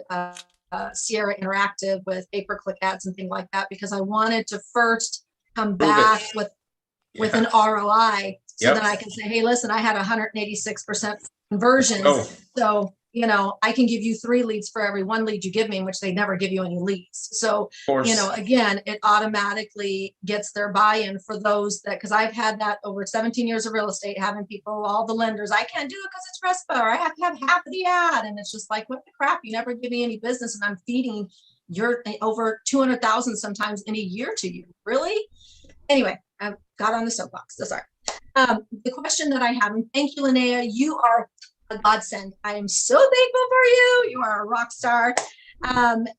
Sierra Interactive with pay-per-click ads and things like that, because I wanted to first come back with an ROI, so that I can say, hey, listen, I had 186% conversions. So, you know, I can give you 3 leads for every 1 lead you give me, which they never give you any leads. So, you know, again, it automatically gets their buy-in for those that, because I've had that over 17 years of real estate, having people, all the lenders, I can't do it because it's RESPA, or I have to have half of the ad. And it's just like, what the crap? You never give me any business, and I'm feeding your over 200,000 sometimes in a year to you. Really? Anyway, I got on the soapbox. So sorry. The question that I have, and thank you, Linnea, you are a godsend. I am so thankful for you. You are a rock star.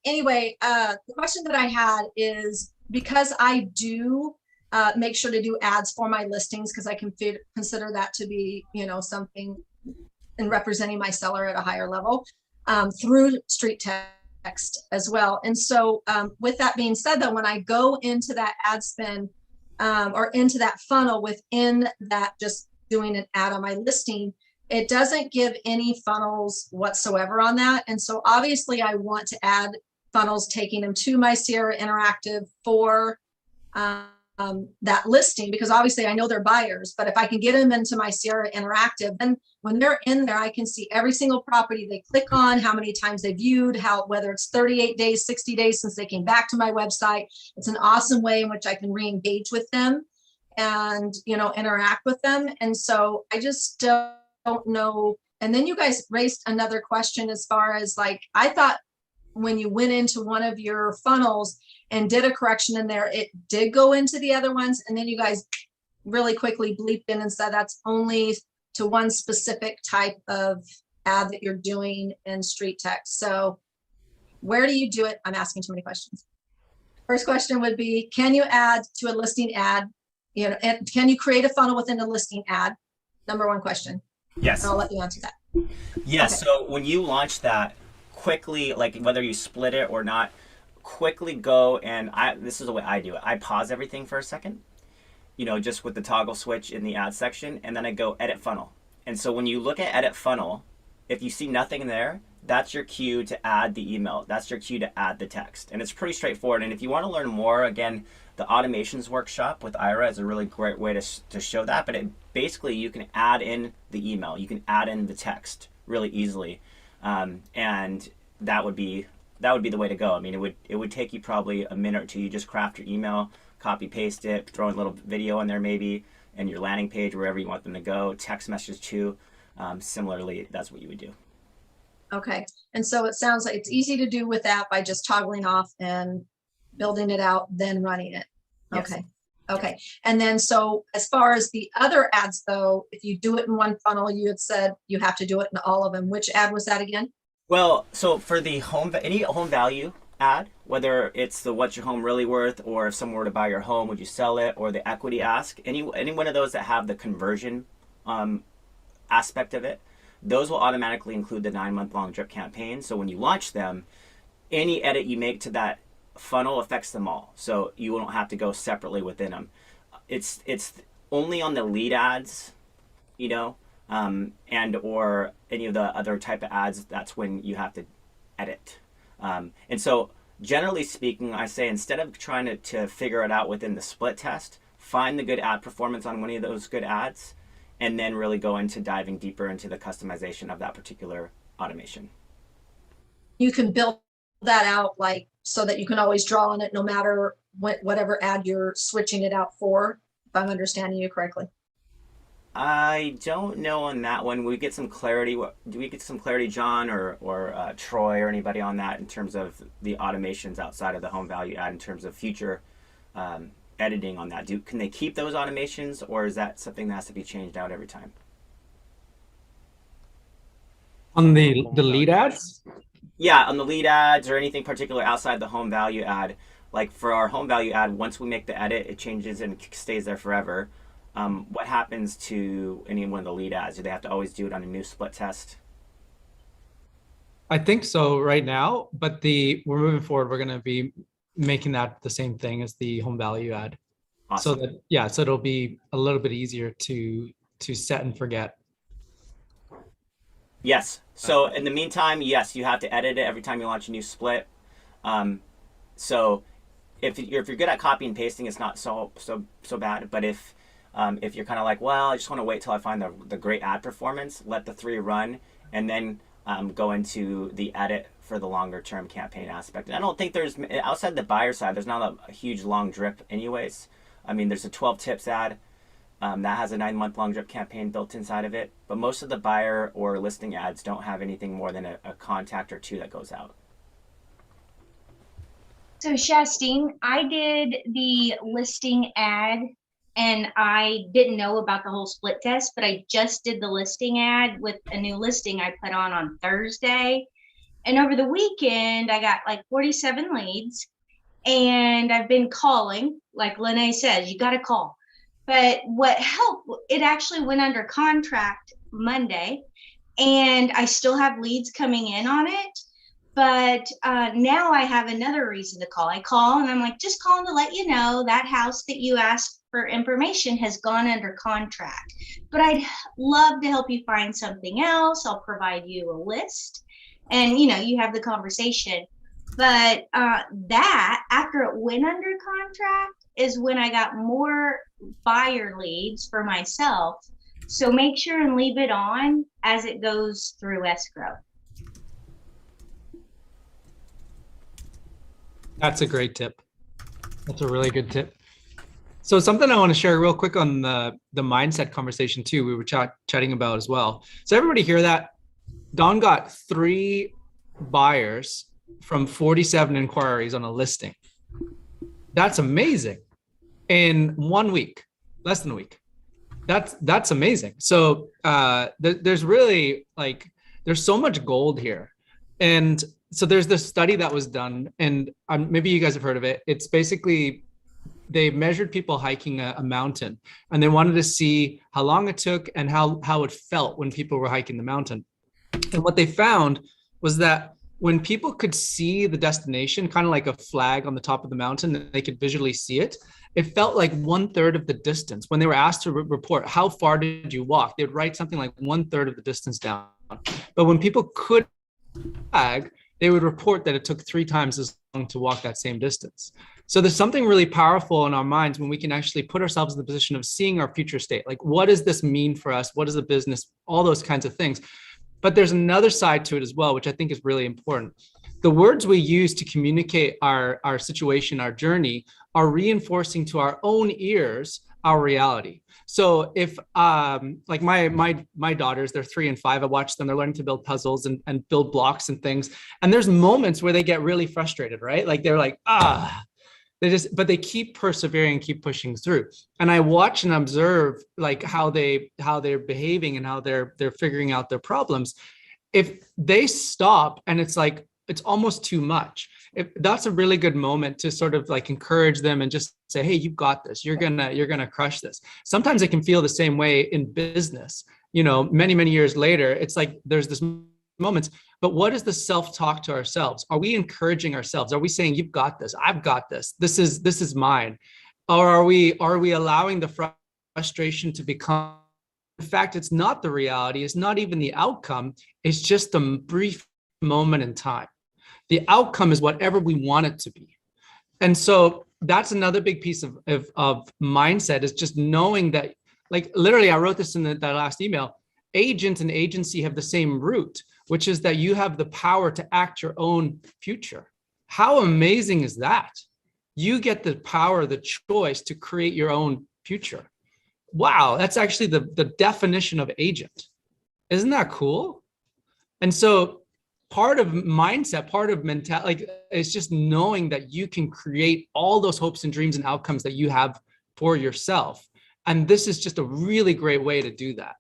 Anyway, the question that I had is, because I do make sure to do ads for my listings, because I can consider that to be, you know, something in representing my seller at a higher level through StreetText as well. And so with that being said, though, when I go into that ad spend or into that funnel within that, just doing an ad on my listing, it doesn't give any funnels whatsoever on that. And so obviously I want to add funnels taking them to my Sierra Interactive for that listing, because obviously I know they're buyers, but if I can get them into my Sierra Interactive, then when they're in there, I can see every single property they click on, how many times they viewed, whether it's 38 days, 60 days since they came back to my website. It's an awesome way in which I can re-engage with them and, you know, interact with them. And so I just don't know. And then you guys raised another question as far as, like, I thought when you went into one of your funnels and did a correction in there, it did go into the other ones. And then you guys really quickly bleeped in and said that's only to one specific type of ad that you're doing in StreetText. So where do you do it? I'm asking too many questions. First question would be, can you add to a listing ad? You know, and can you create a funnel within a listing ad? Number one question. Yes. And I'll let you answer that. Yes. Okay. So when you launch that, quickly, like whether you split it or not, quickly go and this is the way I do it. I pause everything for a second, you know, just with the toggle switch in the ad section, and then I go edit funnel. And so when you look at edit funnel, if you see nothing there, that's your cue to add the email. That's your cue to add the text. And it's pretty straightforward. And if you want to learn more, again, the automations workshop with Ira is a really great way to show that. But basically you can add in the email, you can add in the text really easily. And that would be the way to go. I mean, it would take you probably a minute or two. You just craft your email, copy paste it, throw a little video in there maybe, and your landing page, wherever you want them to go, text message too. Similarly, that's what you would do. Okay. And so it sounds like it's easy to do with that by just toggling off and building it out, then running it. Yes. Okay. Okay. And then, so as far as the other ads though, if you do it in one funnel, you had said you have to do it in all of them. Which ad was that again? Well, so for the any home value ad, whether it's the what's your home really worth, or if someone were to buy your home, would you sell it, or the equity ask, any one of those that have the conversion aspect of it, those will automatically include the 9-month-long drip campaign. So when you launch them, any edit you make to that funnel affects them all. So you won't have to go separately within them. It's only on the lead ads, you know, and or any of the other type of ads, that's when you have to edit. And so generally speaking, I say instead of trying to figure it out within the split test, find the good ad performance on one of those good ads, and then really go into diving deeper into the customization of that particular automation. You can build that out, like, so that you can always draw on it no matter whatever ad you're switching it out for, if I'm understanding you correctly. I don't know on that one. We get some clarity. Do we get some clarity, John or Troy or anybody on that in terms of the automations outside of the home value ad in terms of future editing on that? Can they keep those automations, or is that something that has to be changed out every time? On the lead ads? Yeah, on the lead ads or anything particular outside the home value ad. Like for our home value ad, once we make the edit, it changes and stays there forever. What happens to any one of the lead ads? Do they have to always do it on a new split test? I think so right now, but we're moving forward. We're going to be making that the same thing as the home value ad. Awesome. So that, yeah, so it'll be a little bit easier to set and forget. Yes. So in the meantime, yes, you have to edit it every time you launch a new split. So if you're good at copy and pasting, it's not so bad. But if you're kind of like, well, I just want to wait till I find the great ad performance, let the 3 run, and then go into the edit for the longer term campaign aspect. And I don't think there's, outside the buyer side, there's not a huge long drip anyways. I mean, there's a 12 tips ad that has a 9-month long drip campaign built inside of it. But most of the buyer or listing ads don't have anything more than a contact or 2 that goes out. So Shastine, I did the listing ad and I didn't know about the whole split test, but I just did the listing ad with a new listing I put on Thursday. And over the weekend, I got like 47 leads and I've been calling, like Lene says, you got to call. But what helped, it actually went under contract Monday and I still have leads coming in on it. But now I have another reason to call. I call and I'm like, just calling to let you know that house that you asked for information has gone under contract. But I'd love to help you find something else. I'll provide you a list and, you have the conversation. But that, after it went under contract, is when I got more buyer leads for myself. So make sure and leave it on as it goes through escrow. That's a great tip. That's a really good tip. So something I want to share real quick on the mindset conversation too, we were chatting about as well. So everybody hear that? Don got 3 buyers from 47 inquiries on a listing. That's amazing. In 1 week, less than a week. That's amazing. So there's really there's so much gold here. And so there's this study that was done, and maybe you guys have heard of it. It's basically, they measured people hiking a mountain, and they wanted to see how long it took and how it felt when people were hiking the mountain. And what they found was that when people could see the destination, kind of like a flag on the top of the mountain, and they could visually see it, it felt like 1/3 of the distance. When they were asked to report, how far did you walk? They'd write something like 1/3 of the distance down. But when people could flag, they would report that it took 3 times as long to walk that same distance. So there's something really powerful in our minds when we can actually put ourselves in the position of seeing our future state. Like, what does this mean for us? What is the business? All those kinds of things. But there's another side to it as well, which I think is really important. The words we use to communicate our situation, our journey, are reinforcing to our own ears our reality. So if like my daughters, they're 3 and 5, I watch them, they're learning to build puzzles and build blocks and things. And there's moments where they get really frustrated, right? Like they're like, but they keep persevering, keep pushing through. And I watch and observe like how they're behaving and how they're figuring out their problems. If they stop and it's like, it's almost too much, that's a really good moment to sort of like encourage them and just say, hey, you've got this. You're gonna crush this. Sometimes it can feel the same way in business. Many, many years later, it's like there's this moments, but what is the self-talk to ourselves? Are we encouraging ourselves? Are we saying, you've got this, I've got this, this is mine? Or are we allowing the frustration to become, in fact, it's not the reality, it's not even the outcome, it's just a brief moment in time. The outcome is whatever we want it to be. And so that's another big piece of mindset, is just knowing that, like literally, I wrote this in that last email, agent and agency have the same root, which is that you have the power to act your own future. How amazing is that? You get the power, the choice to create your own future. Wow, that's actually the definition of agent. Isn't that cool? And so part of mindset, part of mentality, like, it's just knowing that you can create all those hopes and dreams and outcomes that you have for yourself. And this is just a really great way to do that.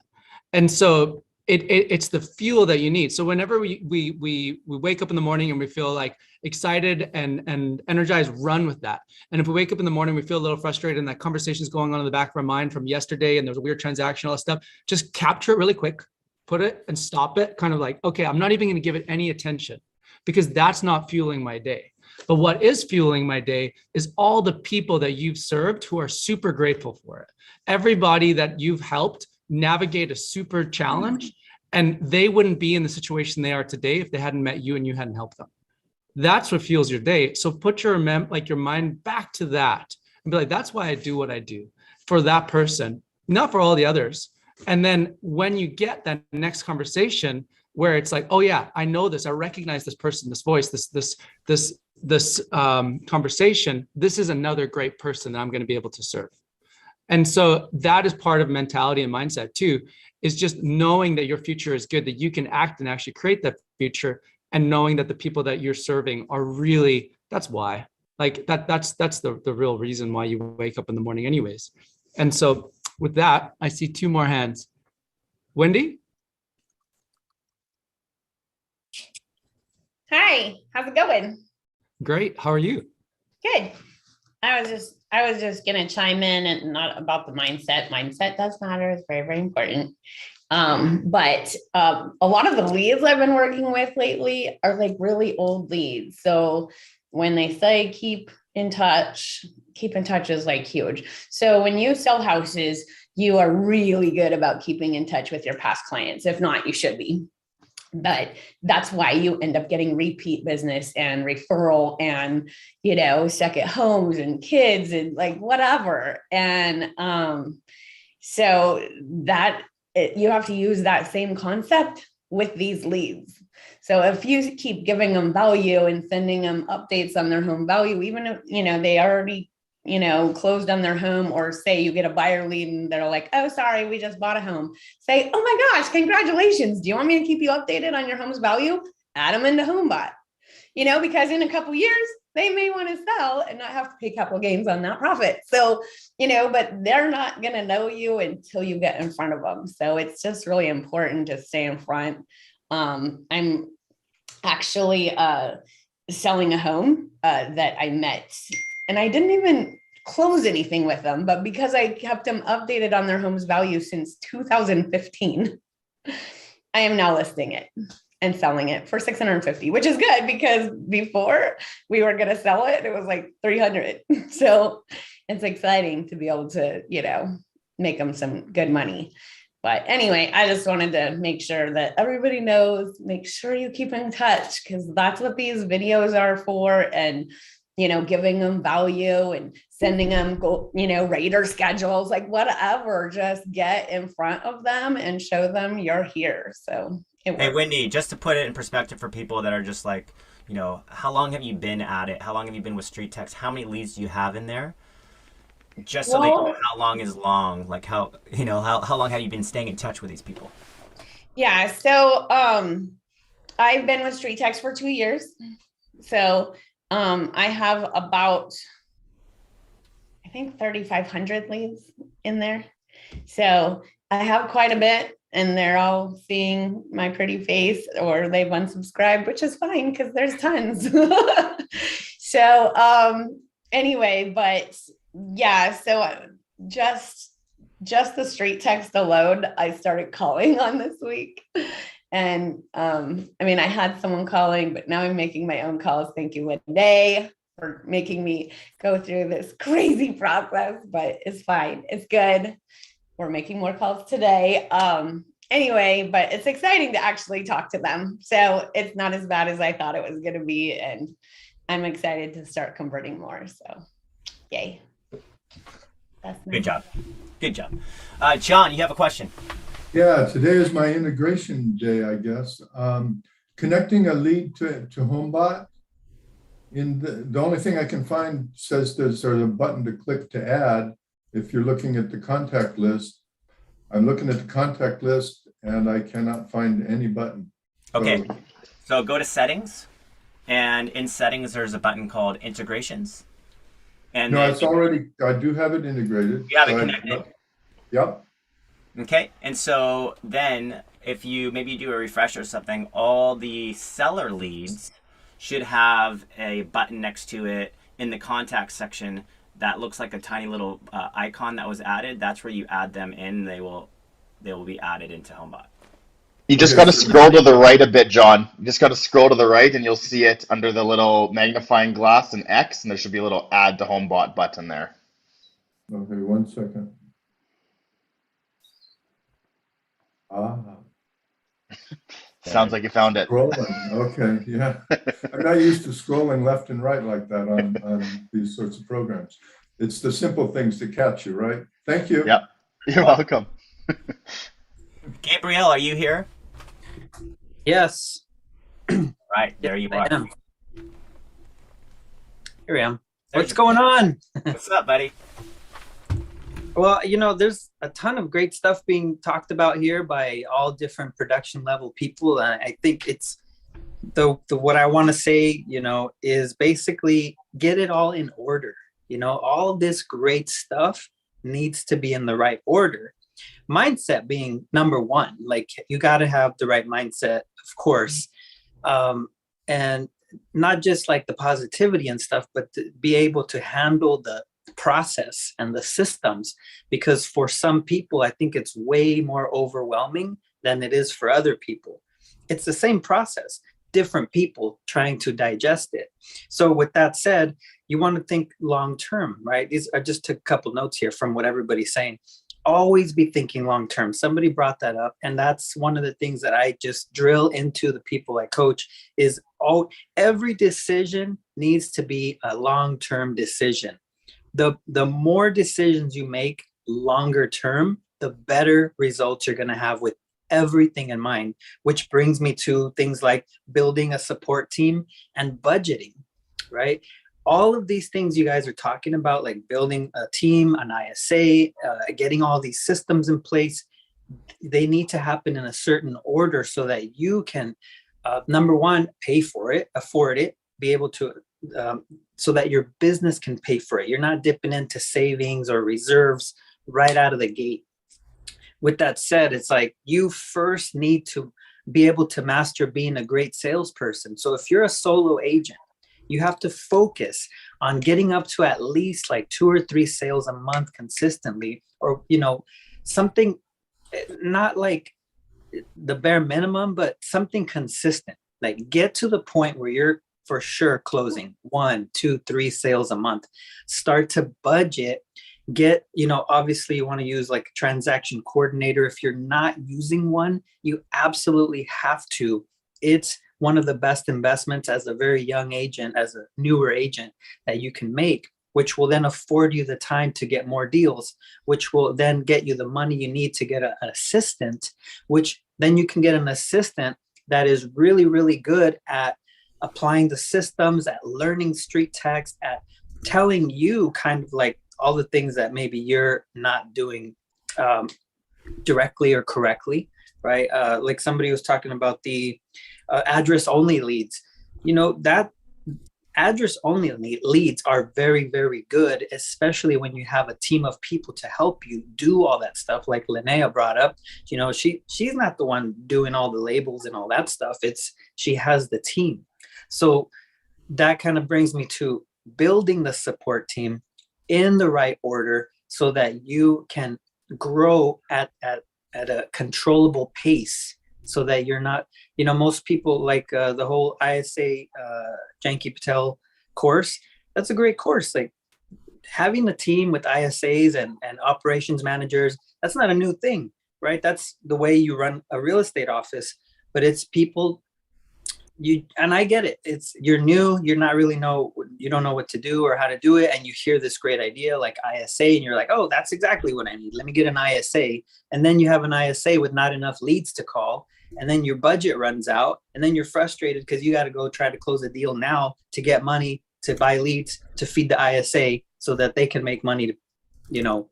And so it's the fuel that you need. So whenever we wake up in the morning and we feel like excited and energized, run with that. And if we wake up in the morning, we feel a little frustrated and that conversation is going on in the back of our mind from yesterday and there's a weird transaction, all that stuff, just capture it really quick, put it and stop it, kind of like, okay, I'm not even going to give it any attention because that's not fueling my day. But what is fueling my day is all the people that you've served who are super grateful for it. Everybody that you've helped navigate a super challenge, and they wouldn't be in the situation they are today if they hadn't met you and you hadn't helped them. That's what fuels your day. So put your mind back to that and be like, that's why I do what I do, for that person, not for all the others. And then when you get that next conversation where it's like, oh yeah, I know this, I recognize this person, this voice, this conversation, this is another great person that I'm going to be able to serve. And so that is part of mentality and mindset too, is just knowing that your future is good, that you can act and actually create that future, and knowing that the people that you're serving are really, that's why, like that's the real reason why you wake up in the morning anyways. And so with that, I see 2 more hands. Wendy? Hi, how's it going? Great, how are you? Good. I was just gonna chime in, and not about the mindset. Mindset does matter, it's very, very important. But a lot of the leads I've been working with lately are like really old leads. So when they say keep in touch is like huge. So when you sell houses, you are really good about keeping in touch with your past clients. If not, you should be. But that's why you end up getting repeat business and referral and, second homes and kids and like whatever. And so that you have to use that same concept with these leads. So if you keep giving them value and sending them updates on their home value, even if, they already, closed on their home, or say you get a buyer lead and they're like, oh, sorry, we just bought a home. Say, oh my gosh, congratulations. Do you want me to keep you updated on your home's value? Add them into Homebot, because in a couple years, they may want to sell and not have to pay capital gains on that profit. So, but they're not going to know you until you get in front of them. So it's just really important to stay in front. I'm actually selling a home that I met, and I didn't even close anything with them, but because I kept them updated on their home's value since 2015, I am now listing it and selling it for $650, which is good because before we were going to sell it, it was like $300. So it's exciting to be able to, make them some good money. But anyway, I just wanted to make sure that everybody knows, make sure you keep in touch, because that's what these videos are for. And giving them value and sending them, rater schedules, like whatever, just get in front of them and show them you're here. So hey, Wendy, just to put it in perspective for people that are just like, how long have you been at it? How long have you been with StreetText? How many leads do you have in there? Just so they know how long is long, like how long have you been staying in touch with these people? Yeah. So, I've been with StreetText for 2 years. So, I have about, I think 3,500 leads in there. So I have quite a bit, and they're all seeing my pretty face, or they've unsubscribed, which is fine because there's tons. So anyway, but yeah, so just the StreetText alone, I started calling on this week. And I had someone calling, but now I'm making my own calls. Thank you, Wendy, for making me go through this crazy process, but it's fine. It's good. We're making more calls today. Anyway, but it's exciting to actually talk to them. So it's not as bad as I thought it was going to be. And I'm excited to start converting more. So yay. That's Good job. Good job. John, you have a question. Yeah, today is my integration day, I guess. Connecting a lead to Homebot. The only thing I can find says there's a button to click to add. If you're looking at the contact list, I'm looking at the contact list and I cannot find any button. Okay, so go to settings, and in settings, there's a button called integrations. And no, it's already, I do have it integrated. You have it connected. Yep. Okay, and so then if you maybe you do a refresh or something, all the seller leads should have a button next to it in the contact section that looks like a tiny little icon that was added. That's where you add them in. They will be added into Homebot. You just got to scroll to the right a bit, John. You just got to scroll to the right, and you'll see it under the little magnifying glass and X, and there should be a little Add to Homebot button there. Okay, 1 second. Sounds like you found it. Scrolling, okay, yeah. I'm not used to scrolling left and right like that on these sorts of programs. It's the simple things that catch you, right? Thank you. Yep, you're welcome. Gabriel, are you here? Yes. Right, there you are. Here I am. What's going on? What's up, buddy? Well, there's a ton of great stuff being talked about here by all different production level people. And I think it's what I want to say, is basically get it all in order. All this great stuff needs to be in the right order. Mindset being number one. Like, you got to have the right mindset, of course. And not just like the positivity and stuff, but to be able to handle the process and the systems, because for some people, I think it's way more overwhelming than it is for other people. It's the same process, different people trying to digest it. So with that said, you want to think long-term, right? These are just a couple notes here from what everybody's saying. Always be thinking long-term. Somebody brought that up. And that's one of the things that I just drill into the people I coach is every decision needs to be a long-term decision. The more decisions you make longer term, the better results you're going to have with everything in mind, which brings me to things like building a support team and budgeting, right? All of these things you guys are talking about, like building a team, an ISA, getting all these systems in place, they need to happen in a certain order so that you can, number one, pay for it, afford it, be able to, so that your business can pay for it. You're not dipping into savings or reserves right out of the gate. With that said, it's like you first need to be able to master being a great salesperson. So if you're a solo agent, you have to focus on getting up to at least like 2 or 3 sales a month consistently, or, something not like the bare minimum, but something consistent. Like, get to the point where you're for sure closing 1, 2, 3 sales a month. Start to budget. Get, obviously you want to use like a transaction coordinator. If you're not using one, you absolutely have to. It's one of the best investments as a very young agent, as a newer agent, that you can make, which will then afford you the time to get more deals, which will then get you the money you need to get an assistant, which then you can get an assistant that is really, really good at applying the systems, at learning StreetText, at telling you kind of like all the things that maybe you're not doing directly or correctly, right? Like somebody was talking about the address only leads. That address only leads are very, very good, especially when you have a team of people to help you do all that stuff. Like Linnea brought up, she's not the one doing all the labels and all that stuff. She has the team. So that kind of brings me to building the support team in the right order so that you can grow at a controllable pace, so that you're not, most people like the whole ISA Janki Patel course. That's a great course. Like, having a team with ISAs and operations managers, that's not a new thing, right? That's the way you run a real estate office. But it's people, and I get it. You're new, you don't know what to do or how to do it. And you hear this great idea like ISA and you're like, oh, that's exactly what I need. Let me get an ISA. And then you have an ISA with not enough leads to call. And then your budget runs out. And then you're frustrated because you got to go try to close a deal now to get money to buy leads to feed the ISA so that they can make money to,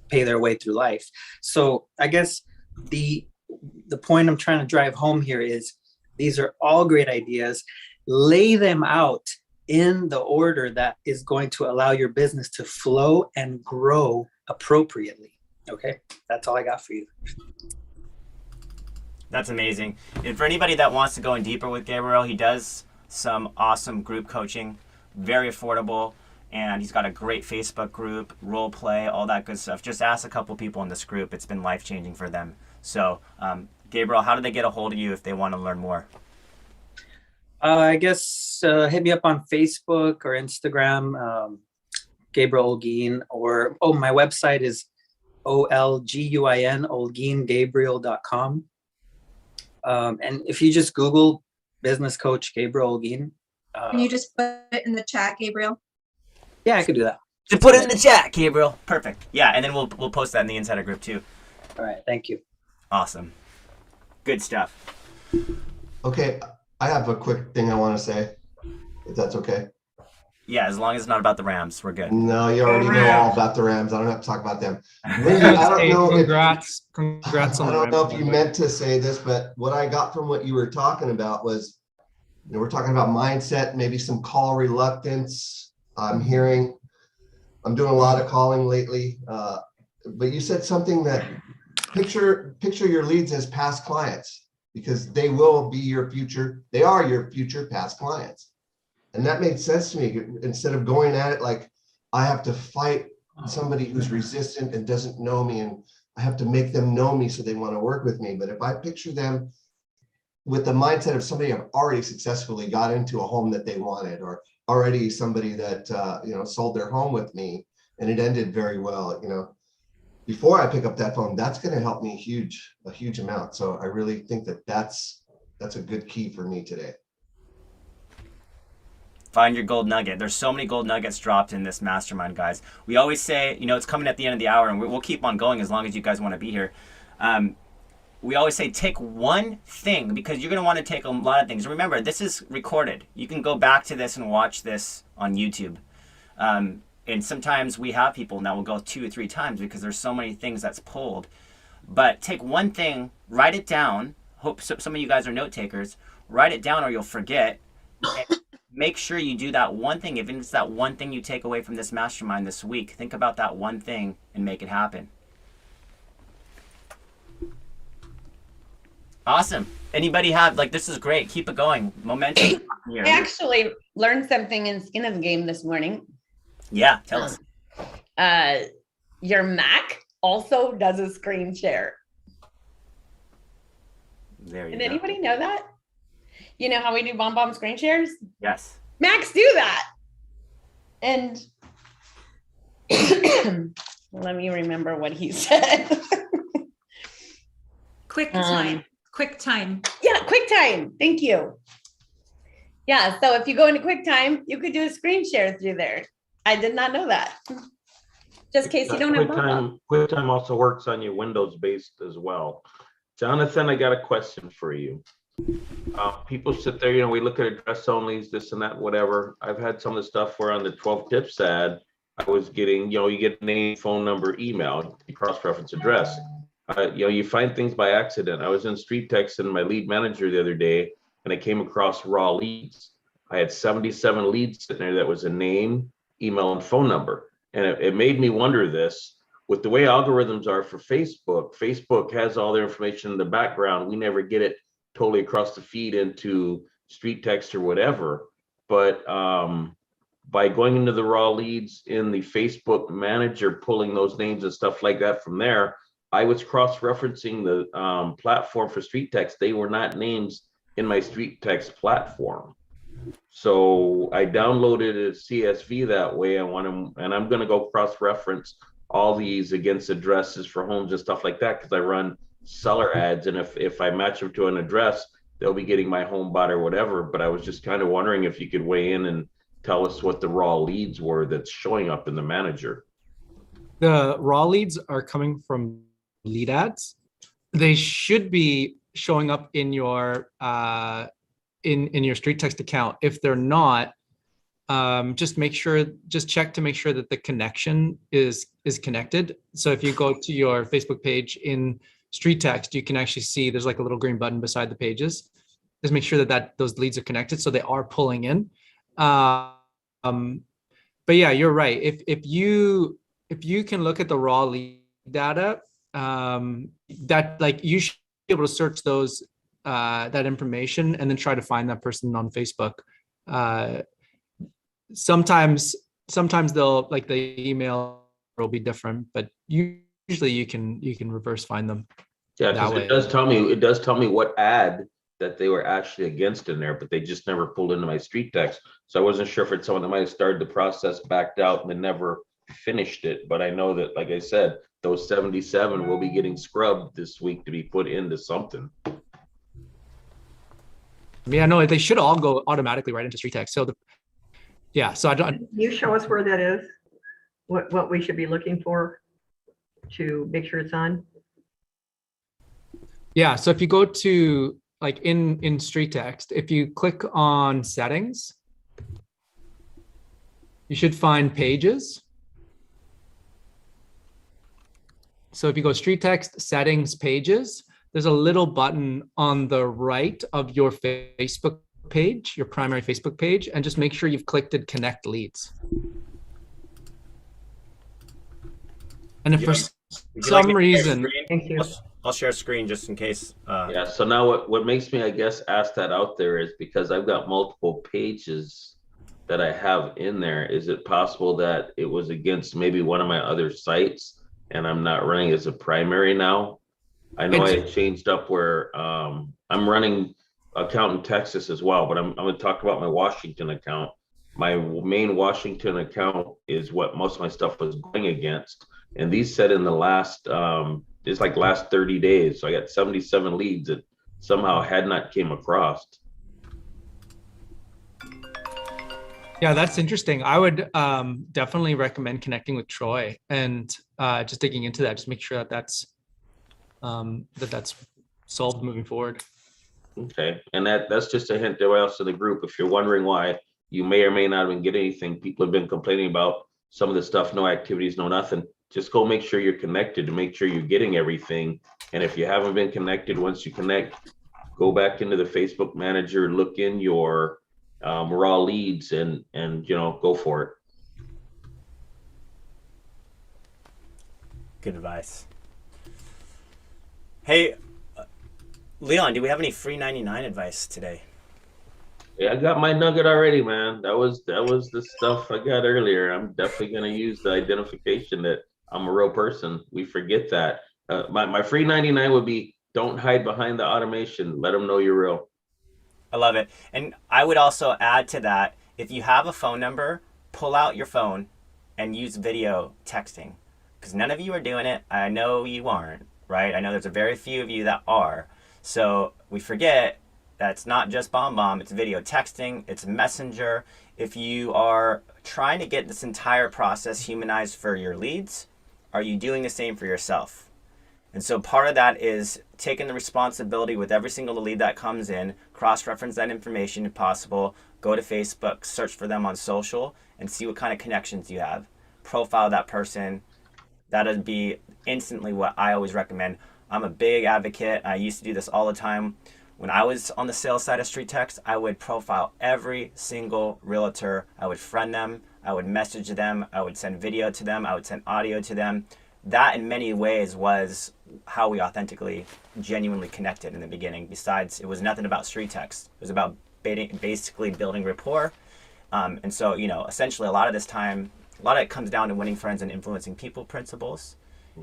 pay their way through life. So I guess the point I'm trying to drive home here is these are all great ideas. Lay them out in the order that is going to allow your business to flow and grow appropriately. Okay, that's all I got for you. That's amazing. And for anybody that wants to go in deeper with Gabriel, he does some awesome group coaching, very affordable, and he's got a great Facebook group, role play, all that good stuff. Just ask a couple people in this group. It's been life-changing for them. So, Gabriel, how do they get a hold of you if they want to learn more? I guess hit me up on Facebook or Instagram, Gabriel Olguin, or my website is OLGUIN, OlguinGabriel.com. And if you just Google business coach Gabriel Olguin. Can you just put it in the chat, Gabriel? Yeah, I could do that. Just put it in the chat, Gabriel. Perfect. Yeah, and then we'll post that in the Insider group too. All right, thank you. Awesome. Good stuff. Okay, I have a quick thing I want to say, if that's okay. Yeah, as long as it's not about the Rams, we're good. No, you already know all about the Rams. I don't have to talk about them. Lindsay, I don't know Congrats on I the don't know Rams. if you meant to say this, but what I got from what you were talking about was, we're talking about mindset, maybe some call reluctance. I'm doing a lot of calling lately, but you said something that picture your leads as past clients, because they will be your future. They are your future past clients. And that made sense to me. Instead of going at it like I have to fight somebody who's resistant and doesn't know me, and I have to make them know me so they want to work with me. But if I picture them with the mindset of somebody I've already successfully got into a home that they wanted, or already somebody that sold their home with me and it ended very well, before I pick up that phone, that's going to help me a huge amount. So I really think that's a good key for me today. Find your gold nugget. There's so many gold nuggets dropped in this mastermind, guys. We always say, it's coming at the end of the hour, and we'll keep on going as long as you guys want to be here. We always say take one thing, because you're going to want to take a lot of things. Remember, this is recorded. You can go back to this and watch this on YouTube. And sometimes we have people that will go 2 or 3 times because there's so many things that's pulled. But take one thing, write it down. Hope some of you guys are note takers. Write it down or you'll forget. Make sure you do that one thing. If it's that one thing you take away from this mastermind this week, think about that one thing and make it happen. Awesome. Anybody have, this is great. Keep it going. Momentum. Here. I actually learned something in Skin of the Game this morning. Yeah, tell us. Your Mac also does a screen share. There you Did go. anybody know that? You know how we do bomb screen shares? Yes. Macs do that. And let me remember what he said. QuickTime. Yeah, QuickTime. Thank you. Yeah, so if you go into QuickTime, you could do a screen share through there. I did not know that. Just in case you don't have QuickTime also works on your Windows-based as well. Jonathan, I got a question for you. People sit there, we look at address onlys, this and that, whatever. I've had some of the stuff where on the 12 tips ad, I was getting, you get name, phone number, email, you cross-reference address. You find things by accident. I was in StreetText and my lead manager the other day, and I came across raw leads. I had 77 leads sitting there that was a name, email, and phone number. And it made me wonder this, with the way algorithms are for Facebook, Facebook has all their information in the background. We never get it totally across the feed into StreetText or whatever. But by going into the raw leads in the Facebook manager, pulling those names and stuff like that from there, I was cross-referencing the platform for StreetText. They were not names in my StreetText platform. So I downloaded a CSV that way. And I'm going to go cross-reference all these against addresses for homes and stuff like that, because I run seller ads, and if I match them to an address, they'll be getting my Homebot or whatever. But I was just kind of wondering if you could weigh in and tell us what the raw leads were that's showing up in the manager. The raw leads are coming from lead ads. They should be showing up in your in your StreetText account. If they're not, just check to make sure that the connection is connected. So if you go to your Facebook page in StreetText, you can actually see there's like a little green button beside the pages. Just make sure that those leads are connected, so they are pulling in. But yeah, you're right. If you can look at the raw lead data, that you able to search those that information and then try to find that person on Facebook. Sometimes they'll, like, the email will be different, but usually you can reverse find them. Yeah, that because way. it does tell me what ad that they were actually against in there, but they just never pulled into my StreetText. So I wasn't sure if it's someone that might have started the process, backed out, and then never finished it. But I know that, like I said, those 77 will be getting scrubbed this week to be put into something. I mean, I know they should all go automatically right into StreetText. So so I don't. Can you show us where that is? What we should be looking for to make sure it's on? Yeah, so if you go to, like, in StreetText, if you click on settings, you should find pages. So if you go StreetText settings pages, there's a little button on the right of your Facebook page, your primary Facebook page, and just make sure you've clicked it, connect leads. And if for some reason, thank you. I'll share a screen just in case. Yeah, so now what makes me, I guess, ask that out there is because I've got multiple pages that I have in there. Is it possible that it was against maybe one of my other sites and I'm not running as a primary now? I know I changed up where I'm running account in Texas as well, but I'm going to talk about my Washington account. My main Washington account is what most of my stuff was going against. And these said in the last, it's like last 30 days. So I got 77 leads that somehow had not came across. yeah, that's interesting. I would definitely recommend connecting with Troy and just digging into that. Just make sure that that's solved moving forward. Okay, and that's just a hint to everyone else in the group. If you're wondering why you may or may not even get anything, people have been complaining about some of the stuff, no activities, no nothing. Just go make sure you're connected to make sure you're getting everything. And if you haven't been connected, once you connect, go back into the Facebook manager, look in your raw leads and go for it. Good advice. Hey, Leon, do we have any free 99 advice today? Yeah, I got my nugget already, man. That was the stuff I got earlier. I'm definitely gonna use the identification that I'm a real person. We forget that. My free 99 would be don't hide behind the automation. Let them know you're real. I love it. And I would also add to that, if you have a phone number, pull out your phone and use video texting. Because none of you are doing it. I know you aren't, right? I know there's a very few of you that are. So we forget that it's not just BombBomb, it's video texting, it's Messenger. If you are trying to get this entire process humanized for your leads, are you doing the same for yourself? And so part of that is taking the responsibility with every single lead that comes in, cross-reference that information if possible, go to Facebook, search for them on social, and see what kind of connections you have. Profile that person. That'd be instantly what I always recommend. I'm a big advocate. I used to do this all the time. When I was on the sales side of StreetText, I would profile every single realtor. I would friend them. I would message them. I would send video to them. I would send audio to them. That in many ways was how we authentically, genuinely connected in the beginning. Besides, it was nothing about StreetText. It was about basically building rapport. And so, essentially a lot of it comes down to winning friends and influencing people principles.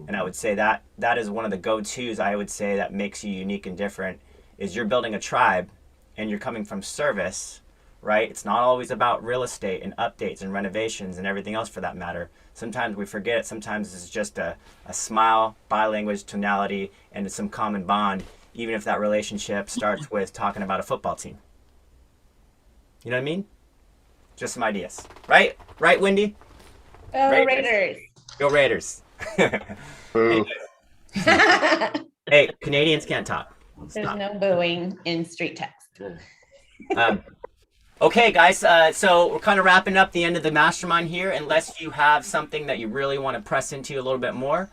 And I would say that is one of the go-tos I would say that makes you unique and different is you're building a tribe and you're coming from service, right? It's not always about real estate and updates and renovations and everything else for that matter. Sometimes we forget. Sometimes it's just a smile, body language, tonality, and some common bond, even if that relationship starts with talking about a football team. You know what I mean? Just some ideas. Right? Right, Wendy? Go Raiders. Go Raiders. Hey, Canadians can't talk. There's no booing in StreetText. Okay, guys, so we're kind of wrapping up the end of the mastermind here. Unless you have something that you really want to press into a little bit more,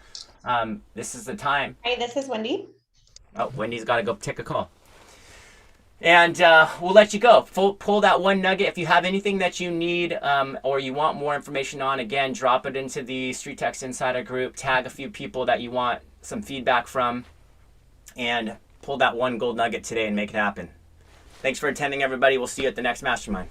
this is the time. Hey, this is Wendy. Oh, Wendy's got to go take a call. And we'll let you go. Pull that one nugget. If you have anything that you need or you want more information on, again, drop it into the StreetText Insider group. Tag a few people that you want some feedback from. And pull that one gold nugget today and make it happen. Thanks for attending, everybody. We'll see you at the next Mastermind.